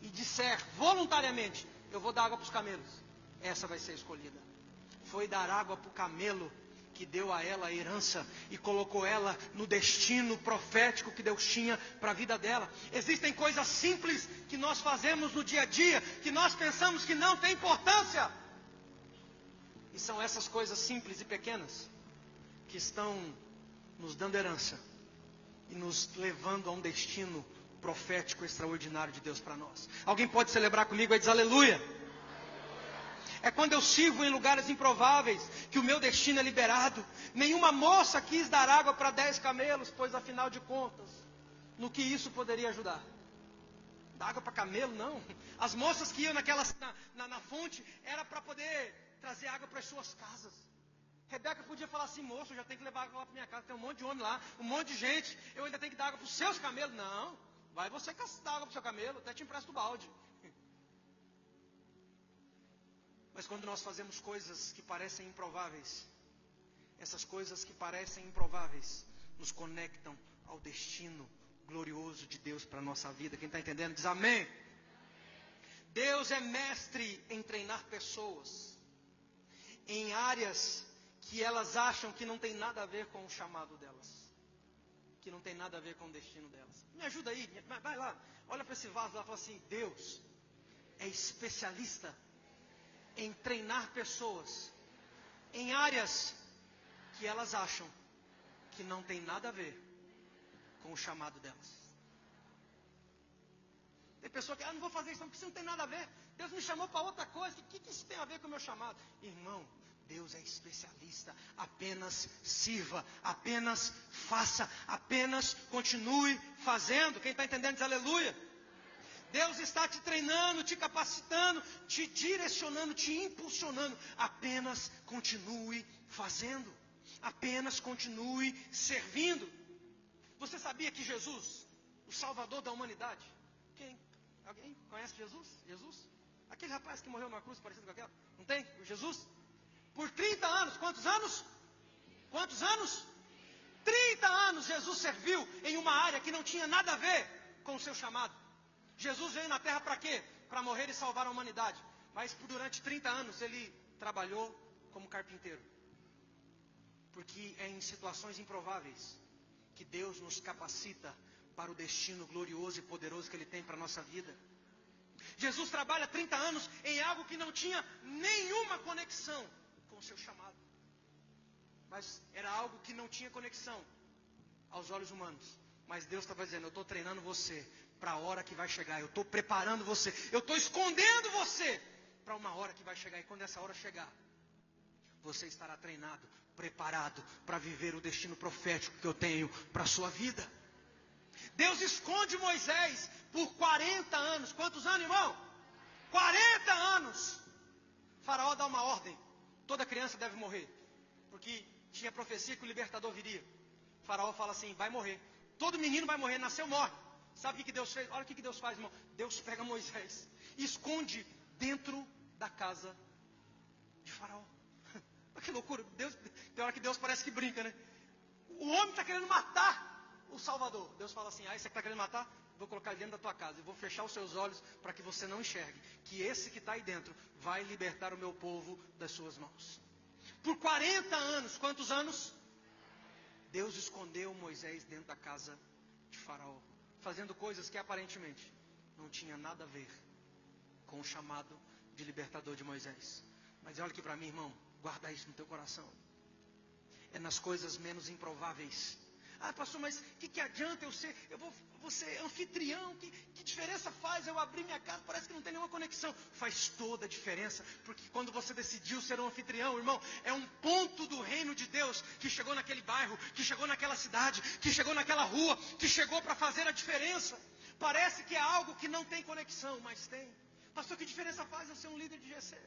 e disser voluntariamente, eu vou dar água para os camelos, essa vai ser escolhida. Foi dar água para o camelo que deu a ela a herança e colocou ela no destino profético que Deus tinha para a vida dela. Existem coisas simples que nós fazemos no dia a dia, que nós pensamos que não tem importância. E são essas coisas simples e pequenas que estão nos dando herança e nos levando a um destino profético extraordinário de Deus para nós. Alguém pode celebrar comigo e dizer aleluia? É quando eu sirvo em lugares improváveis que o meu destino é liberado. Nenhuma moça quis dar água para 10 camelos, pois afinal de contas, no que isso poderia ajudar? Dar água para camelo, não. As moças que iam na fonte era para poder trazer água para as suas casas. Rebeca podia falar assim: moço, eu já tenho que levar água lá para minha casa, tem um monte de homem lá, um monte de gente, eu ainda tenho que dar água para os seus camelos. Não, vai você dar água para o seu camelo, até te empresto o balde. Mas quando nós fazemos coisas que parecem improváveis, essas coisas que parecem improváveis nos conectam ao destino glorioso de Deus para a nossa vida. Quem está entendendo diz amém. Deus é mestre em treinar pessoas em áreas que elas acham que não tem nada a ver com o chamado delas, que não tem nada a ver com o destino delas. Me ajuda aí, vai lá, olha para esse vaso lá e fala assim: Deus é especialista em treinar pessoas em áreas que elas acham que não tem nada a ver com o chamado delas. Tem pessoa que, não vou fazer isso não, porque isso não tem nada a ver. Deus me chamou para outra coisa. O que isso tem a ver com o meu chamado? Irmão, Deus é especialista. Apenas sirva, apenas faça, apenas continue fazendo. Quem está entendendo diz aleluia. Deus está te treinando, te capacitando, te direcionando, te impulsionando. Apenas continue fazendo. Apenas continue servindo. Você sabia que Jesus, o Salvador da humanidade, quem? Alguém conhece Jesus? Jesus? Aquele rapaz que morreu numa cruz parecido com aquela? Não tem? O Jesus? Por 30 anos. Quantos anos? Quantos anos? 30 anos Jesus serviu em uma área que não tinha nada a ver com o seu chamado. Jesus veio na terra para quê? Para morrer e salvar a humanidade. Mas durante 30 anos ele trabalhou como carpinteiro. Porque é em situações improváveis que Deus nos capacita para o destino glorioso e poderoso que Ele tem para a nossa vida. Jesus trabalha 30 anos em algo que não tinha nenhuma conexão com o seu chamado. Mas era algo que não tinha conexão aos olhos humanos. Mas Deus estava dizendo, eu estou treinando você para a hora que vai chegar. Eu estou preparando você. Eu estou escondendo você para uma hora que vai chegar. E quando essa hora chegar, você estará treinado, preparado para viver o destino profético que eu tenho para a sua vida. Deus esconde Moisés por 40 anos. Quantos anos, irmão? 40 anos. Faraó dá uma ordem. Toda criança deve morrer. Porque tinha profecia que o libertador viria. Faraó fala assim, vai morrer. Todo menino vai morrer, nasceu, morre. Sabe o que Deus fez? Olha o que Deus faz, irmão. Deus pega Moisés e esconde dentro da casa de Faraó. Que loucura. Deus, tem hora que Deus parece que brinca, né? O homem está querendo matar o Salvador. Deus fala assim, você está querendo matar? Vou colocar ele dentro da tua casa e vou fechar os seus olhos para que você não enxergue que esse que está aí dentro vai libertar o meu povo das suas mãos. Por 40 anos, quantos anos? Deus escondeu Moisés dentro da casa de Faraó, fazendo coisas que aparentemente não tinha nada a ver com o chamado de libertador de Moisés. Mas olha aqui para mim, irmão, guarda isso no teu coração. É nas coisas menos improváveis. Ah, pastor, mas o que adianta eu vou ser anfitrião? Que diferença faz eu abrir minha casa? Parece que não tem nenhuma conexão. Faz toda a diferença, porque quando você decidiu ser um anfitrião, irmão, é um ponto do reino de Deus que chegou naquele bairro, que chegou naquela cidade, que chegou naquela rua, que chegou para fazer a diferença. Parece que é algo que não tem conexão, mas tem. Pastor, que diferença faz eu ser um líder de GC?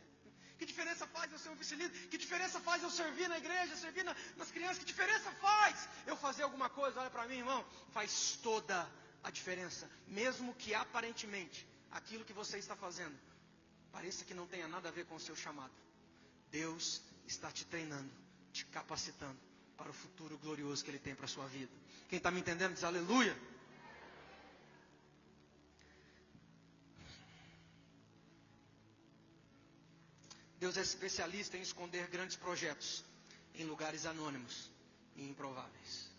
Que diferença faz eu ser um vice-líder? Que diferença faz eu servir na igreja, servir nas crianças? Que diferença faz eu fazer alguma coisa? Olha para mim, irmão, faz toda a diferença. Mesmo que aparentemente aquilo que você está fazendo pareça que não tenha nada a ver com o seu chamado. Deus está te treinando, te capacitando para o futuro glorioso que Ele tem para a sua vida. Quem está me entendendo diz aleluia. Deus é especialista em esconder grandes projetos em lugares anônimos e improváveis.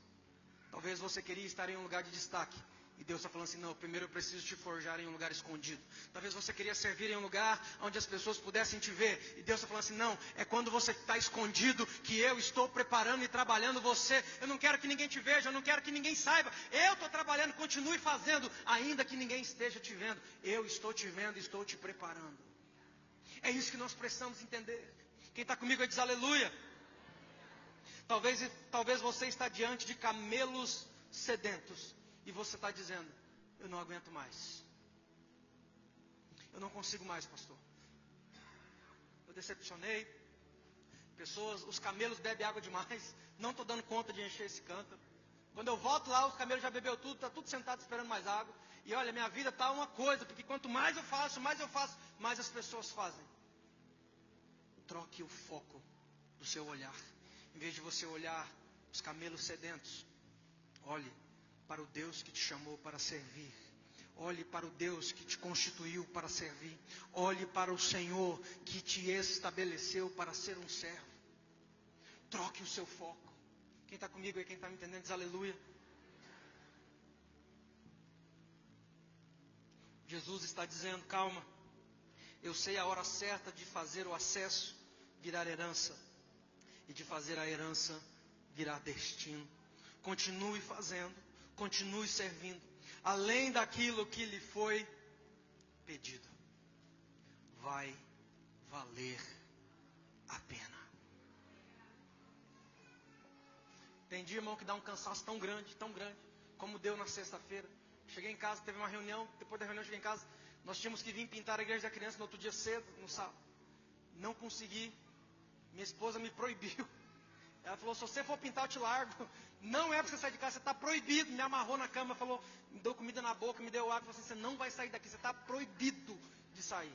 Talvez você queria estar em um lugar de destaque e Deus está falando assim, não, primeiro eu preciso te forjar em um lugar escondido. Talvez você queria servir em um lugar onde as pessoas pudessem te ver e Deus está falando assim, não, é quando você está escondido que eu estou preparando e trabalhando você. Eu não quero que ninguém te veja, eu não quero que ninguém saiba. Eu estou trabalhando, continue fazendo, ainda que ninguém esteja te vendo. Eu estou te vendo e estou te preparando. É isso que nós precisamos entender. Quem está comigo diz aleluia. Talvez você está diante de camelos sedentos e você está dizendo, eu não aguento mais. Eu não consigo mais, pastor. Eu decepcionei. Os camelos bebem água demais. Não estou dando conta de encher esse cântaro. Quando eu volto lá, os camelos já bebeu tudo, está tudo sentado esperando mais água. E olha, minha vida está uma coisa, porque quanto mais eu faço, mais as pessoas fazem. Troque o foco do seu olhar. Em vez de você olhar os camelos sedentos, olhe para o Deus que te chamou para servir. Olhe para o Deus que te constituiu para servir. Olhe para o Senhor que te estabeleceu para ser um servo. Troque o seu foco. Quem está comigo aí, quem está me entendendo, diz aleluia. Jesus está dizendo, calma. Eu sei a hora certa de fazer o acesso virar herança. E de fazer a herança virar destino. Continue fazendo. Continue servindo. Além daquilo que lhe foi pedido. Vai valer a pena. Tem dia, irmão, que dá um cansaço tão grande, como deu na sexta-feira. Cheguei em casa, teve uma reunião, depois da reunião cheguei em casa, nós tínhamos que vir pintar a igreja da criança no outro dia cedo, no sábado. Não consegui, minha esposa me proibiu. Ela falou, se você for pintar eu te largo. Não é para você sair de casa, você está proibido. Me amarrou na cama, falou, me deu comida na boca, me deu água, falou assim, você não vai sair daqui, você está proibido de sair.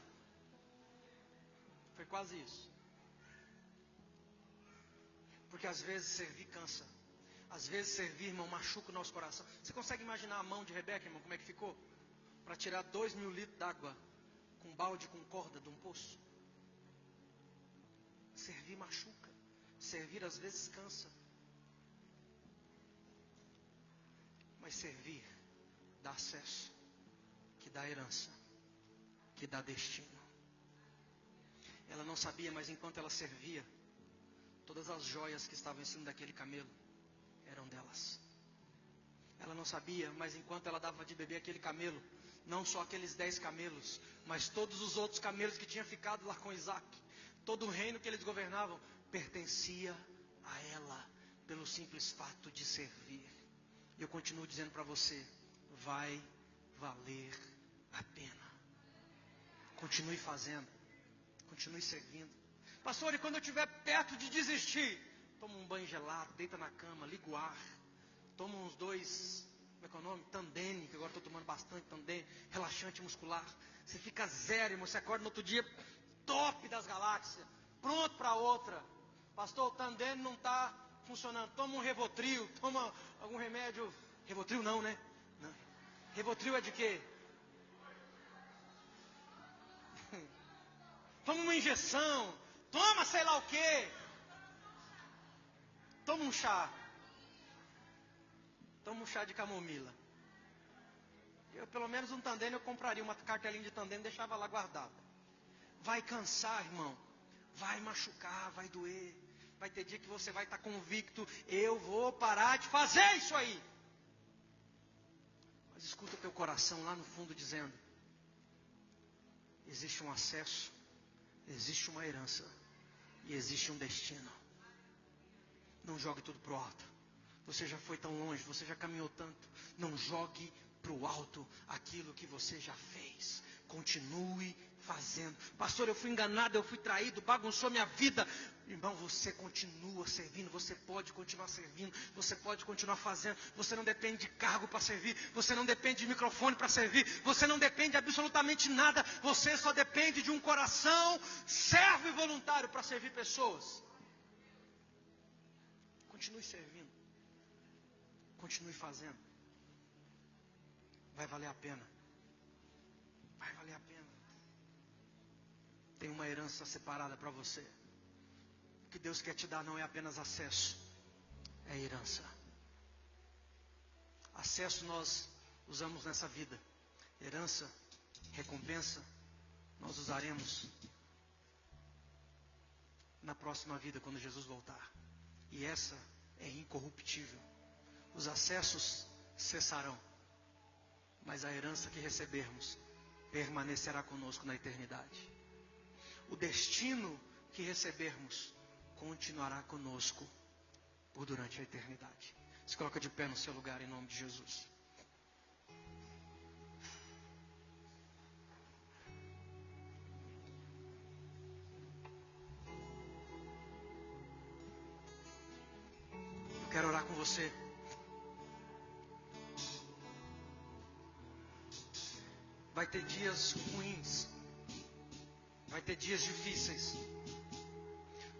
Foi quase isso. Porque às vezes servir cansa. Às vezes servir, irmão, machuca o nosso coração. Você consegue imaginar a mão de Rebeca, irmão, como é que ficou? Para tirar 2.000 litros d'água com balde, com corda de um poço. Servir machuca. Servir às vezes cansa. Mas servir dá acesso, que dá herança, que dá destino. Ela não sabia, mas enquanto ela servia, todas as joias que estavam em cima daquele camelo eram delas. Ela não sabia, mas enquanto ela dava de beber aquele camelo, não só aqueles 10 camelos, mas todos os outros camelos que tinham ficado lá com Isaac, todo o reino que eles governavam, pertencia a ela, pelo simples fato de servir. E eu continuo dizendo para você, vai valer a pena. Continue fazendo, continue servindo. Pastor, e quando eu estiver perto de desistir, toma um banho gelado, deita na cama, liga o ar, toma uns 2, como é que é o nome? Tandem, que agora estou tomando bastante Tandem, relaxante muscular. Você fica zero, irmão, você acorda no outro dia, top das galáxias, pronto para outra. Pastor, o Tandem não está funcionando, toma um Rivotril, toma algum remédio. Rivotril não, né? Não. Rivotril é de quê? Toma uma injeção, toma sei lá o quê. Toma um chá. Toma um chá de camomila. Eu, pelo menos um Tandem, eu compraria uma cartelinha de Tandem e deixava lá guardada. Vai cansar, irmão. Vai machucar, vai doer. Vai ter dia que você vai estar convicto, eu vou parar de fazer isso aí. Mas escuta o teu coração lá no fundo dizendo, existe um acesso, existe uma herança e existe um destino. Não jogue tudo para o alto. Você já foi tão longe, você já caminhou tanto. Não jogue para o alto aquilo que você já fez. Continue fazendo. Pastor, eu fui enganado, eu fui traído, bagunçou minha vida. Irmão, você continua servindo, você pode continuar servindo, você pode continuar fazendo. Você não depende de cargo para servir, você não depende de microfone para servir, você não depende de absolutamente nada. Você só depende de um coração servo e voluntário para servir pessoas. Continue servindo. Continue fazendo. Vai valer a pena. Vai valer a pena. Tem uma herança separada para você. O que Deus quer te dar não é apenas acesso, é herança. Acesso nós usamos nessa vida. Herança, recompensa, nós usaremos na próxima vida, quando Jesus voltar. E essa é incorruptível. Os acessos cessarão, mas a herança que recebermos permanecerá conosco na eternidade. O destino que recebermos continuará conosco por durante a eternidade. Se coloca de pé no seu lugar em nome de Jesus. Eu quero orar com você. Vai ter dias ruins. Vai ter dias difíceis.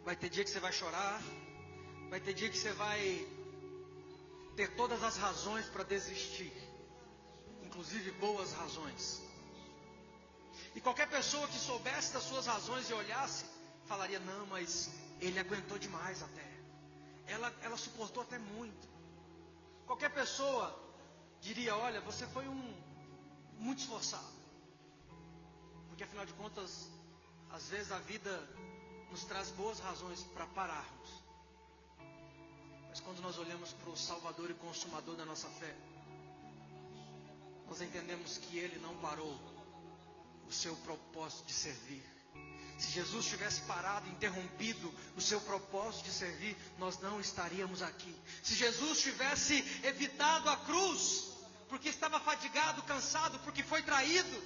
Vai ter dia que você vai chorar. Vai ter dia que você vai ter todas as razões para desistir. Inclusive boas razões. E qualquer pessoa que soubesse das suas razões e olhasse, falaria, não, mas ele aguentou demais até. Ela suportou até muito. Qualquer pessoa diria, olha, você foi muito esforçado. Porque afinal de contas, às vezes a vida nos traz boas razões para pararmos. Mas quando nós olhamos para o Salvador e Consumador da nossa fé, nós entendemos que Ele não parou o seu propósito de servir. Se Jesus tivesse parado, interrompido o seu propósito de servir, nós não estaríamos aqui. Se Jesus tivesse evitado a cruz, porque estava fadigado, cansado, porque foi traído,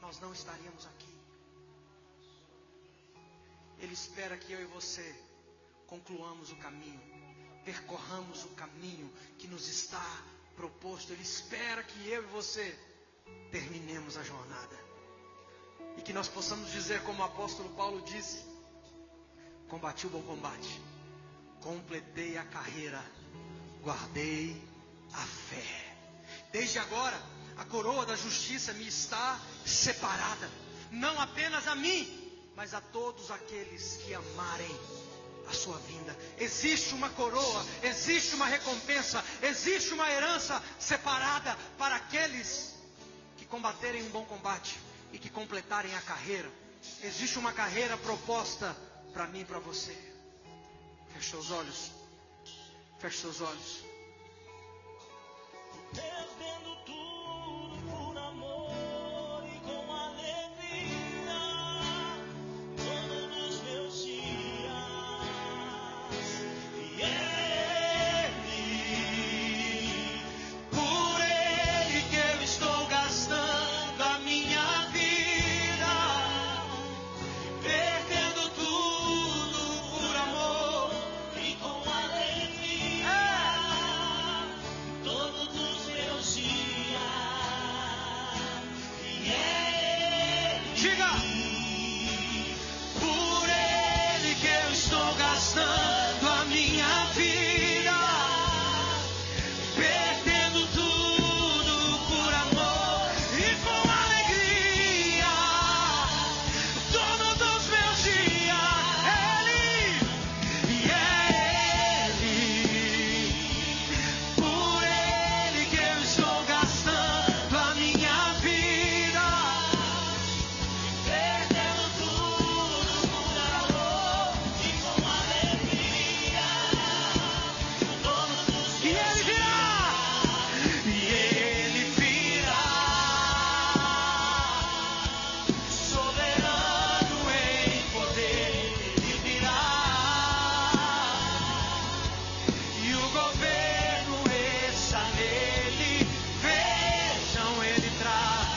nós não estaríamos aqui. Ele espera que eu e você concluamos o caminho, percorramos o caminho que nos está proposto. Ele espera que eu e você terminemos a jornada. E que nós possamos dizer como o apóstolo Paulo disse, combati o bom combate, completei a carreira, guardei a fé. Desde agora, a coroa da justiça me está separada, não apenas a mim, mas a todos aqueles que amarem a sua vinda. Existe uma coroa, existe uma recompensa, existe uma herança separada para aqueles que combaterem um bom combate e que completarem a carreira. Existe uma carreira proposta para mim e para você. Feche seus olhos. Feche seus olhos.
Perdendo tudo por amor e com alegria, todos os meus dias. E Ele, por Ele que eu estou gastando a minha vida, perdendo tudo por amor e com alegria, todos os meus dias. E Ele,
Diga!
por Ele que eu estou gastando a minha vida, perdendo tudo por amor e com alegria, todos os meus dias. Ele, e Ele, por Ele que eu estou gastando a minha vida, perdendo tudo por amor e com alegria, todos os
E Ele virá!
e Ele virá, soberano em poder, Ele virá, e o governo está nele. Vejam, Ele traz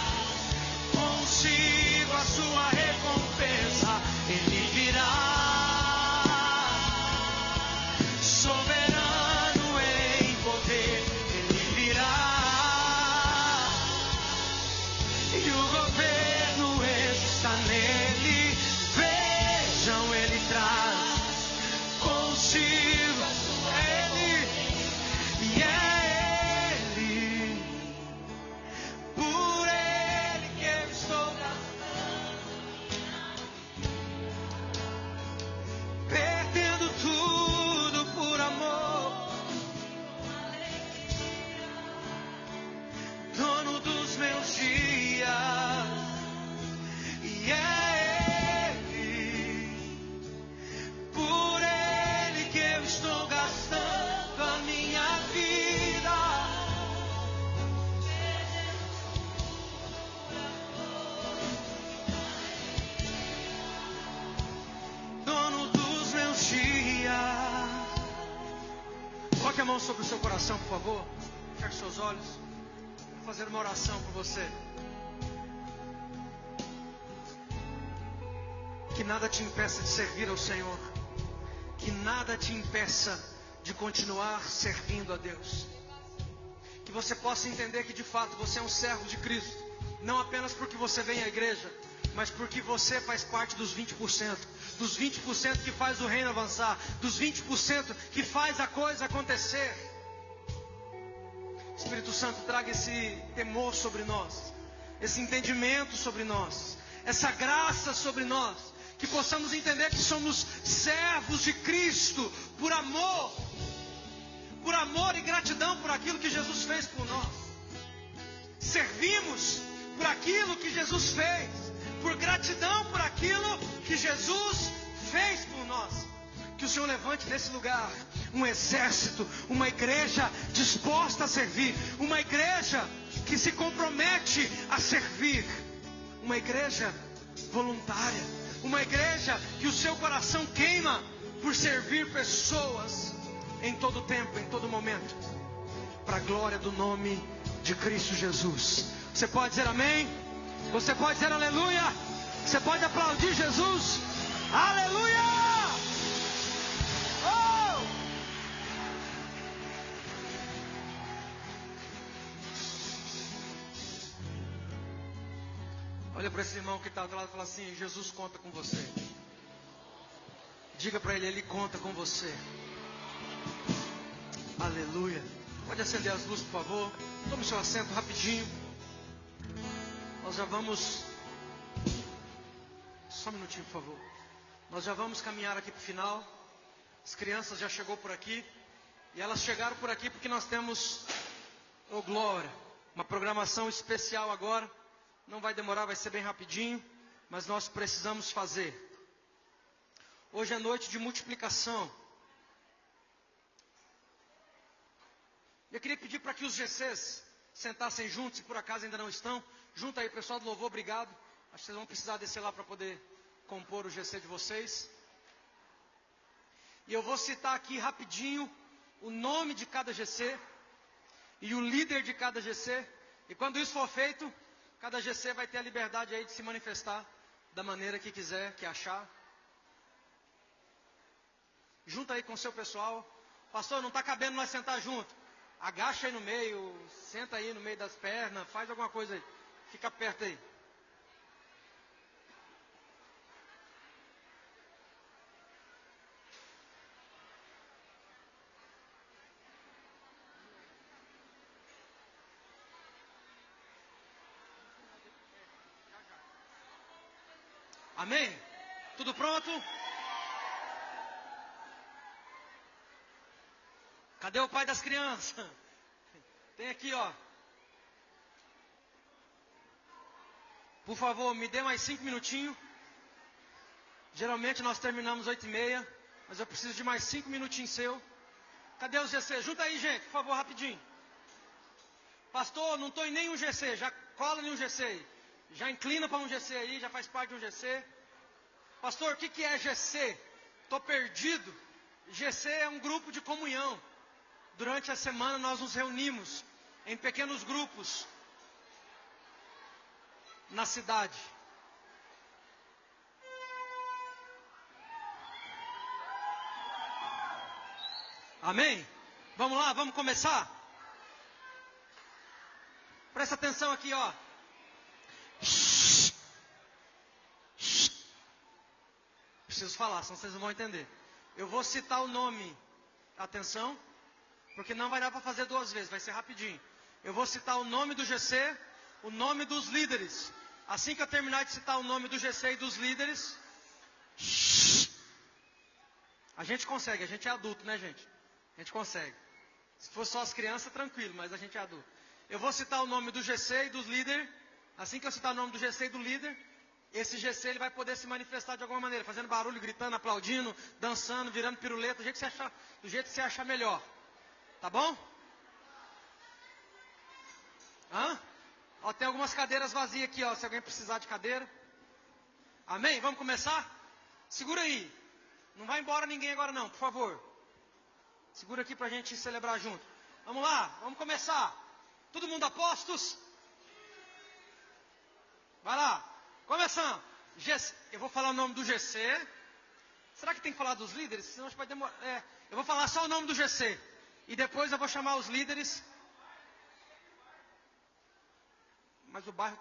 consigo a sua recompensa. Ele virá, soberano em poder, Ele virá, e o governo está nele. Vejam, Ele traz consigo a sua e é Ele, por Ele que eu estou perdendo tudo por amor, dono dos meus dias. E é Ele, por Ele que eu estou gastando a minha vida, dono dos meus dias.
Coloque a mão sobre o seu coração, por favor. Feche seus olhos. Vou fazer uma oração por você. Que nada te impeça de servir ao Senhor. Que nada te impeça de continuar servindo a Deus. Que você possa entender que de fato você é um servo de Cristo. Não apenas porque você vem à igreja, mas porque você faz parte dos 20%. Dos 20% que faz o reino avançar. Dos 20% que faz a coisa acontecer. Espírito Santo, traga esse temor sobre nós. Esse entendimento sobre nós. Essa graça sobre nós. Que possamos entender que somos servos de Cristo por amor. Por amor e gratidão por aquilo que Jesus fez por nós. Servimos por aquilo que Jesus fez. Por gratidão por aquilo que Jesus fez por nós. Que o Senhor levante nesse lugar um exército, uma igreja disposta a servir, uma igreja que se compromete a servir, uma igreja voluntária, uma igreja que o seu coração queima por servir pessoas em todo tempo, em todo momento, para a glória do nome de Cristo Jesus. Você pode dizer amém? Você pode dizer aleluia? Você pode aplaudir Jesus? Aleluia! Oh! Olha para esse irmão que está ao teu lado e fala assim: Jesus conta com você. Diga para ele, ele conta com você. Aleluia. Pode acender as luzes, por favor. Tome seu assento rapidinho. Nós Nós já vamos... Só um minutinho, por favor. Nós já vamos caminhar aqui para o final. As crianças já chegou por aqui. E elas chegaram por aqui porque nós temos, oh glória, uma programação especial agora. Não vai demorar, vai ser bem rapidinho. Mas nós precisamos fazer. Hoje é noite de multiplicação. Eu queria pedir para que os GCs sentassem juntos, se por acaso ainda não estão. Junta aí, pessoal do louvor, obrigado. Acho que vocês vão precisar descer lá para poder compor o GC de vocês. E eu vou citar aqui rapidinho o nome de cada GC e o líder de cada GC. E quando isso for feito, cada GC vai ter a liberdade aí de se manifestar da maneira que quiser, que achar. Junta aí com o seu pessoal. Pastor, não está cabendo nós sentar junto. Agacha aí no meio, senta aí no meio das pernas, faz alguma coisa aí. Fica perto aí. Amém? Tudo pronto? Cadê o pai das crianças? Tem aqui, ó. Por favor, me dê mais 5 minutinhos. Geralmente nós terminamos 8h30, mas eu preciso de mais 5 minutinhos seu. Cadê os GC? Junta aí, gente, por favor, rapidinho. Pastor, não estou em nenhum GC, já cola em um GC aí. Já inclina para um GC aí, já faz parte de um GC. Pastor, o que é GC? Estou perdido. GC é um grupo de comunhão. Durante a semana nós nos reunimos em pequenos grupos na cidade. Amém? Vamos lá, vamos começar? Presta atenção aqui, ó. Preciso falar, senão vocês não vão entender. Eu vou citar o nome. Atenção, porque não vai dar para fazer 2 vezes, vai ser rapidinho. Eu vou citar o nome do GC, o nome dos líderes. Assim que eu terminar de citar o nome do GC e dos líderes, a gente consegue, a gente é adulto, né, gente? A gente consegue. Se fosse só as crianças, tranquilo, mas a gente é adulto. Eu vou citar o nome do GC e dos líderes. Assim que eu citar o nome do GC e do líder, esse GC ele vai poder se manifestar de alguma maneira, fazendo barulho, gritando, aplaudindo, dançando, virando piruleta, do jeito que você achar melhor. Tá bom? Hã? Ó, tem algumas cadeiras vazias aqui, ó, se alguém precisar de cadeira. Amém? Vamos começar? Segura aí. Não vai embora ninguém agora não, por favor. Segura aqui pra gente celebrar junto. Vamos lá, vamos começar. Todo mundo a postos? Vai lá. Começando. Eu vou falar o nome do GC. Será que tem que falar dos líderes? Senão acho que vai demorar. Eu vou falar só o nome do GC. E depois eu vou chamar os líderes. Mas o bairro...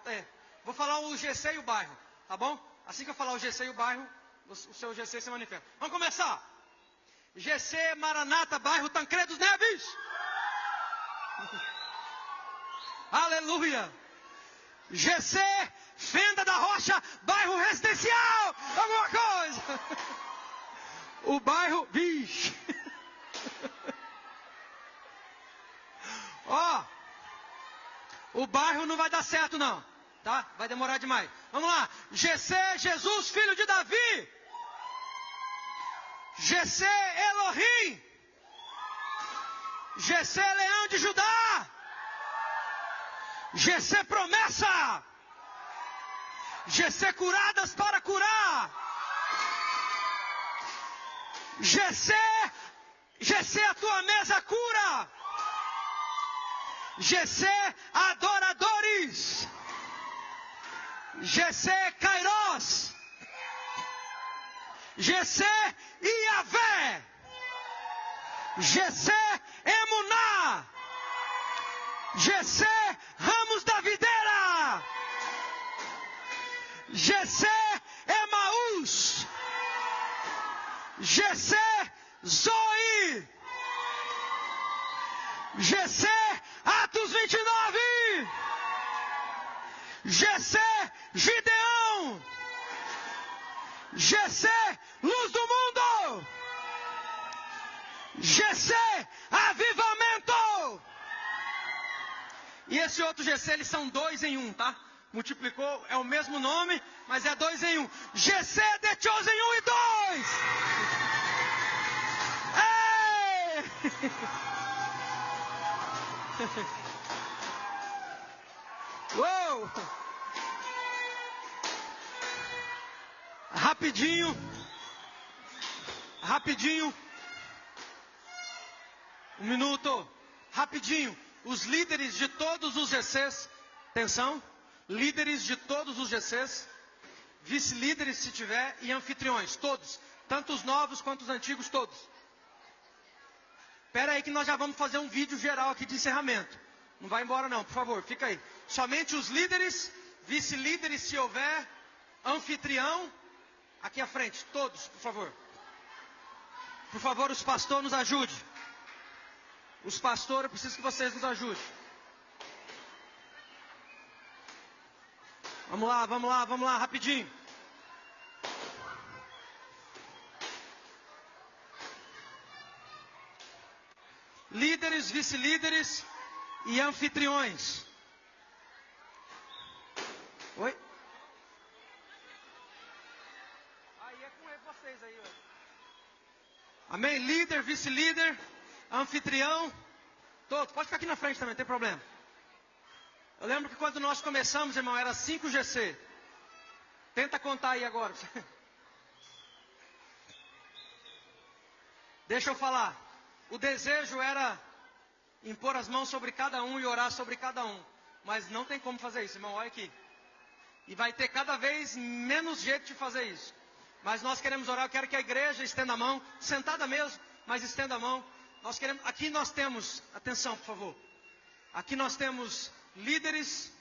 Vou falar o GC e o bairro. Tá bom? Assim que eu falar o GC e o bairro, o seu GC se manifesta. Vamos começar. GC Maranata, bairro Tancredos Neves. Aleluia. GC Fenda da Rocha, bairro residencial. Alguma coisa. O bairro... Vixe. Ó. O bairro não vai dar certo não. Tá? Vai demorar demais. Vamos lá. GC Jesus, filho de Davi. GC Elohim. GC Leão de Judá. GC Promessa. GC Curadas para curar. GC a tua mesa cura. GC Adoradores. GC Kairos. GC Iavé. GC Emuná. GC Ramos da Videira. GC Emaús. GC Zoe. GC Atos 29. GC, Gideão. GC, luz do mundo. GC, avivamento. E esse outro GC, eles são 2 em 1, tá? Multiplicou, é o mesmo nome, mas é 2 em 1. GC, The Chosen 1 e 2. Ei! Uou! Rapidinho. 1 minuto. Rapidinho. Os líderes de todos os GCs, atenção, líderes de todos os GCs, vice-líderes se tiver e anfitriões, todos, tanto os novos quanto os antigos, todos. Espera aí que nós já vamos fazer um vídeo geral aqui de encerramento. Não vai embora não, por favor, fica aí. Somente os líderes, vice-líderes se houver, anfitrião, aqui à frente, todos, por favor. Por favor, os pastores nos ajudem. Os pastores, eu preciso que vocês nos ajudem. Vamos lá, rapidinho. Líderes, vice-líderes e anfitriões. Oi? Aí é com vocês aí, ó. Amém? Líder, vice-líder, anfitrião, todos. Pode ficar aqui na frente também, não tem problema. Eu lembro que quando nós começamos, irmão, era 5 GC. Tenta contar aí agora. Deixa eu falar. O desejo era impor as mãos sobre cada um e orar sobre cada um. Mas não tem como fazer isso, irmão. Olha aqui. E vai ter cada vez menos jeito de fazer isso. Mas nós queremos orar. Eu quero que a igreja estenda a mão. Sentada mesmo, mas estenda a mão. Nós queremos. Aqui nós temos. Atenção, por favor. Aqui nós temos líderes,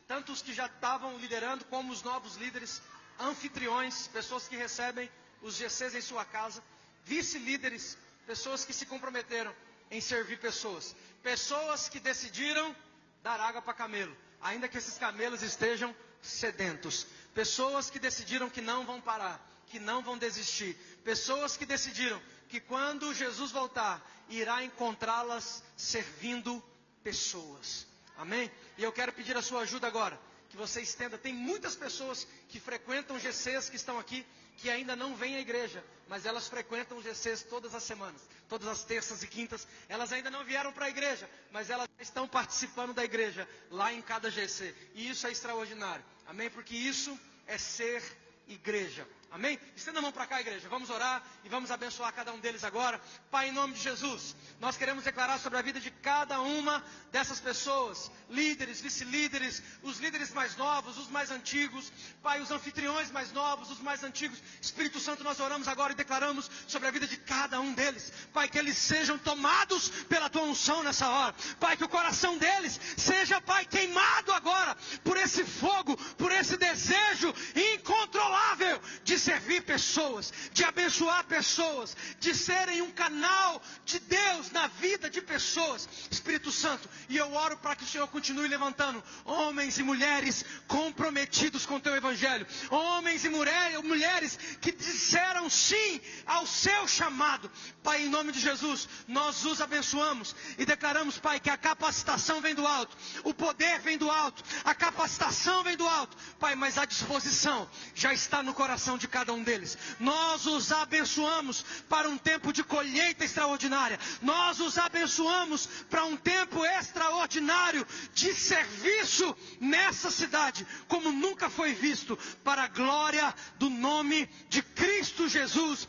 tanto os que já estavam liderando, como os novos líderes, anfitriões, pessoas que recebem os GCs em sua casa, vice-líderes, pessoas que se comprometeram em servir pessoas, pessoas que decidiram dar água para camelo, ainda que esses camelos estejam sedentos, pessoas que decidiram que não vão parar, que não vão desistir, pessoas que decidiram que quando Jesus voltar, irá encontrá-las servindo pessoas. Amém? E eu quero pedir a sua ajuda agora, que você estenda. Tem muitas pessoas que frequentam GCs que estão aqui, que ainda não vêm à igreja, mas elas frequentam GCs todas as semanas, todas as terças e quintas. Elas ainda não vieram para a igreja, mas elas estão participando da igreja, lá em cada GC. E isso é extraordinário. Amém? Porque isso é ser igreja. Amém? Estenda a mão para cá, igreja. Vamos orar e vamos abençoar cada um deles agora. Pai, em nome de Jesus, nós queremos declarar sobre a vida de cada uma dessas pessoas, líderes, vice-líderes, os líderes mais novos, os mais antigos, Pai, os anfitriões mais novos, os mais antigos. Espírito Santo, nós oramos agora e declaramos sobre a vida de cada um deles, Pai, que eles sejam tomados pela Tua unção nessa hora, Pai, que o coração deles seja, Pai, queimado agora por esse fogo, por esse desejo incontrolável de servir pessoas, de abençoar pessoas, de serem um canal de Deus na vida de pessoas, Espírito Santo. E eu oro para que o Senhor continue levantando homens e mulheres comprometidos com o Teu Evangelho, homens e mulheres que disseram sim ao Seu chamado. Pai, em nome de Jesus, nós os abençoamos e declaramos, Pai, que a capacitação vem do alto, o poder vem do alto, a capacitação vem do alto, Pai, mas a disposição já está no coração de cada um deles. Nós os abençoamos para um tempo de colheita extraordinária. Nós os abençoamos para um tempo extraordinário de serviço nessa cidade, como nunca foi visto, para a glória do nome de Cristo Jesus.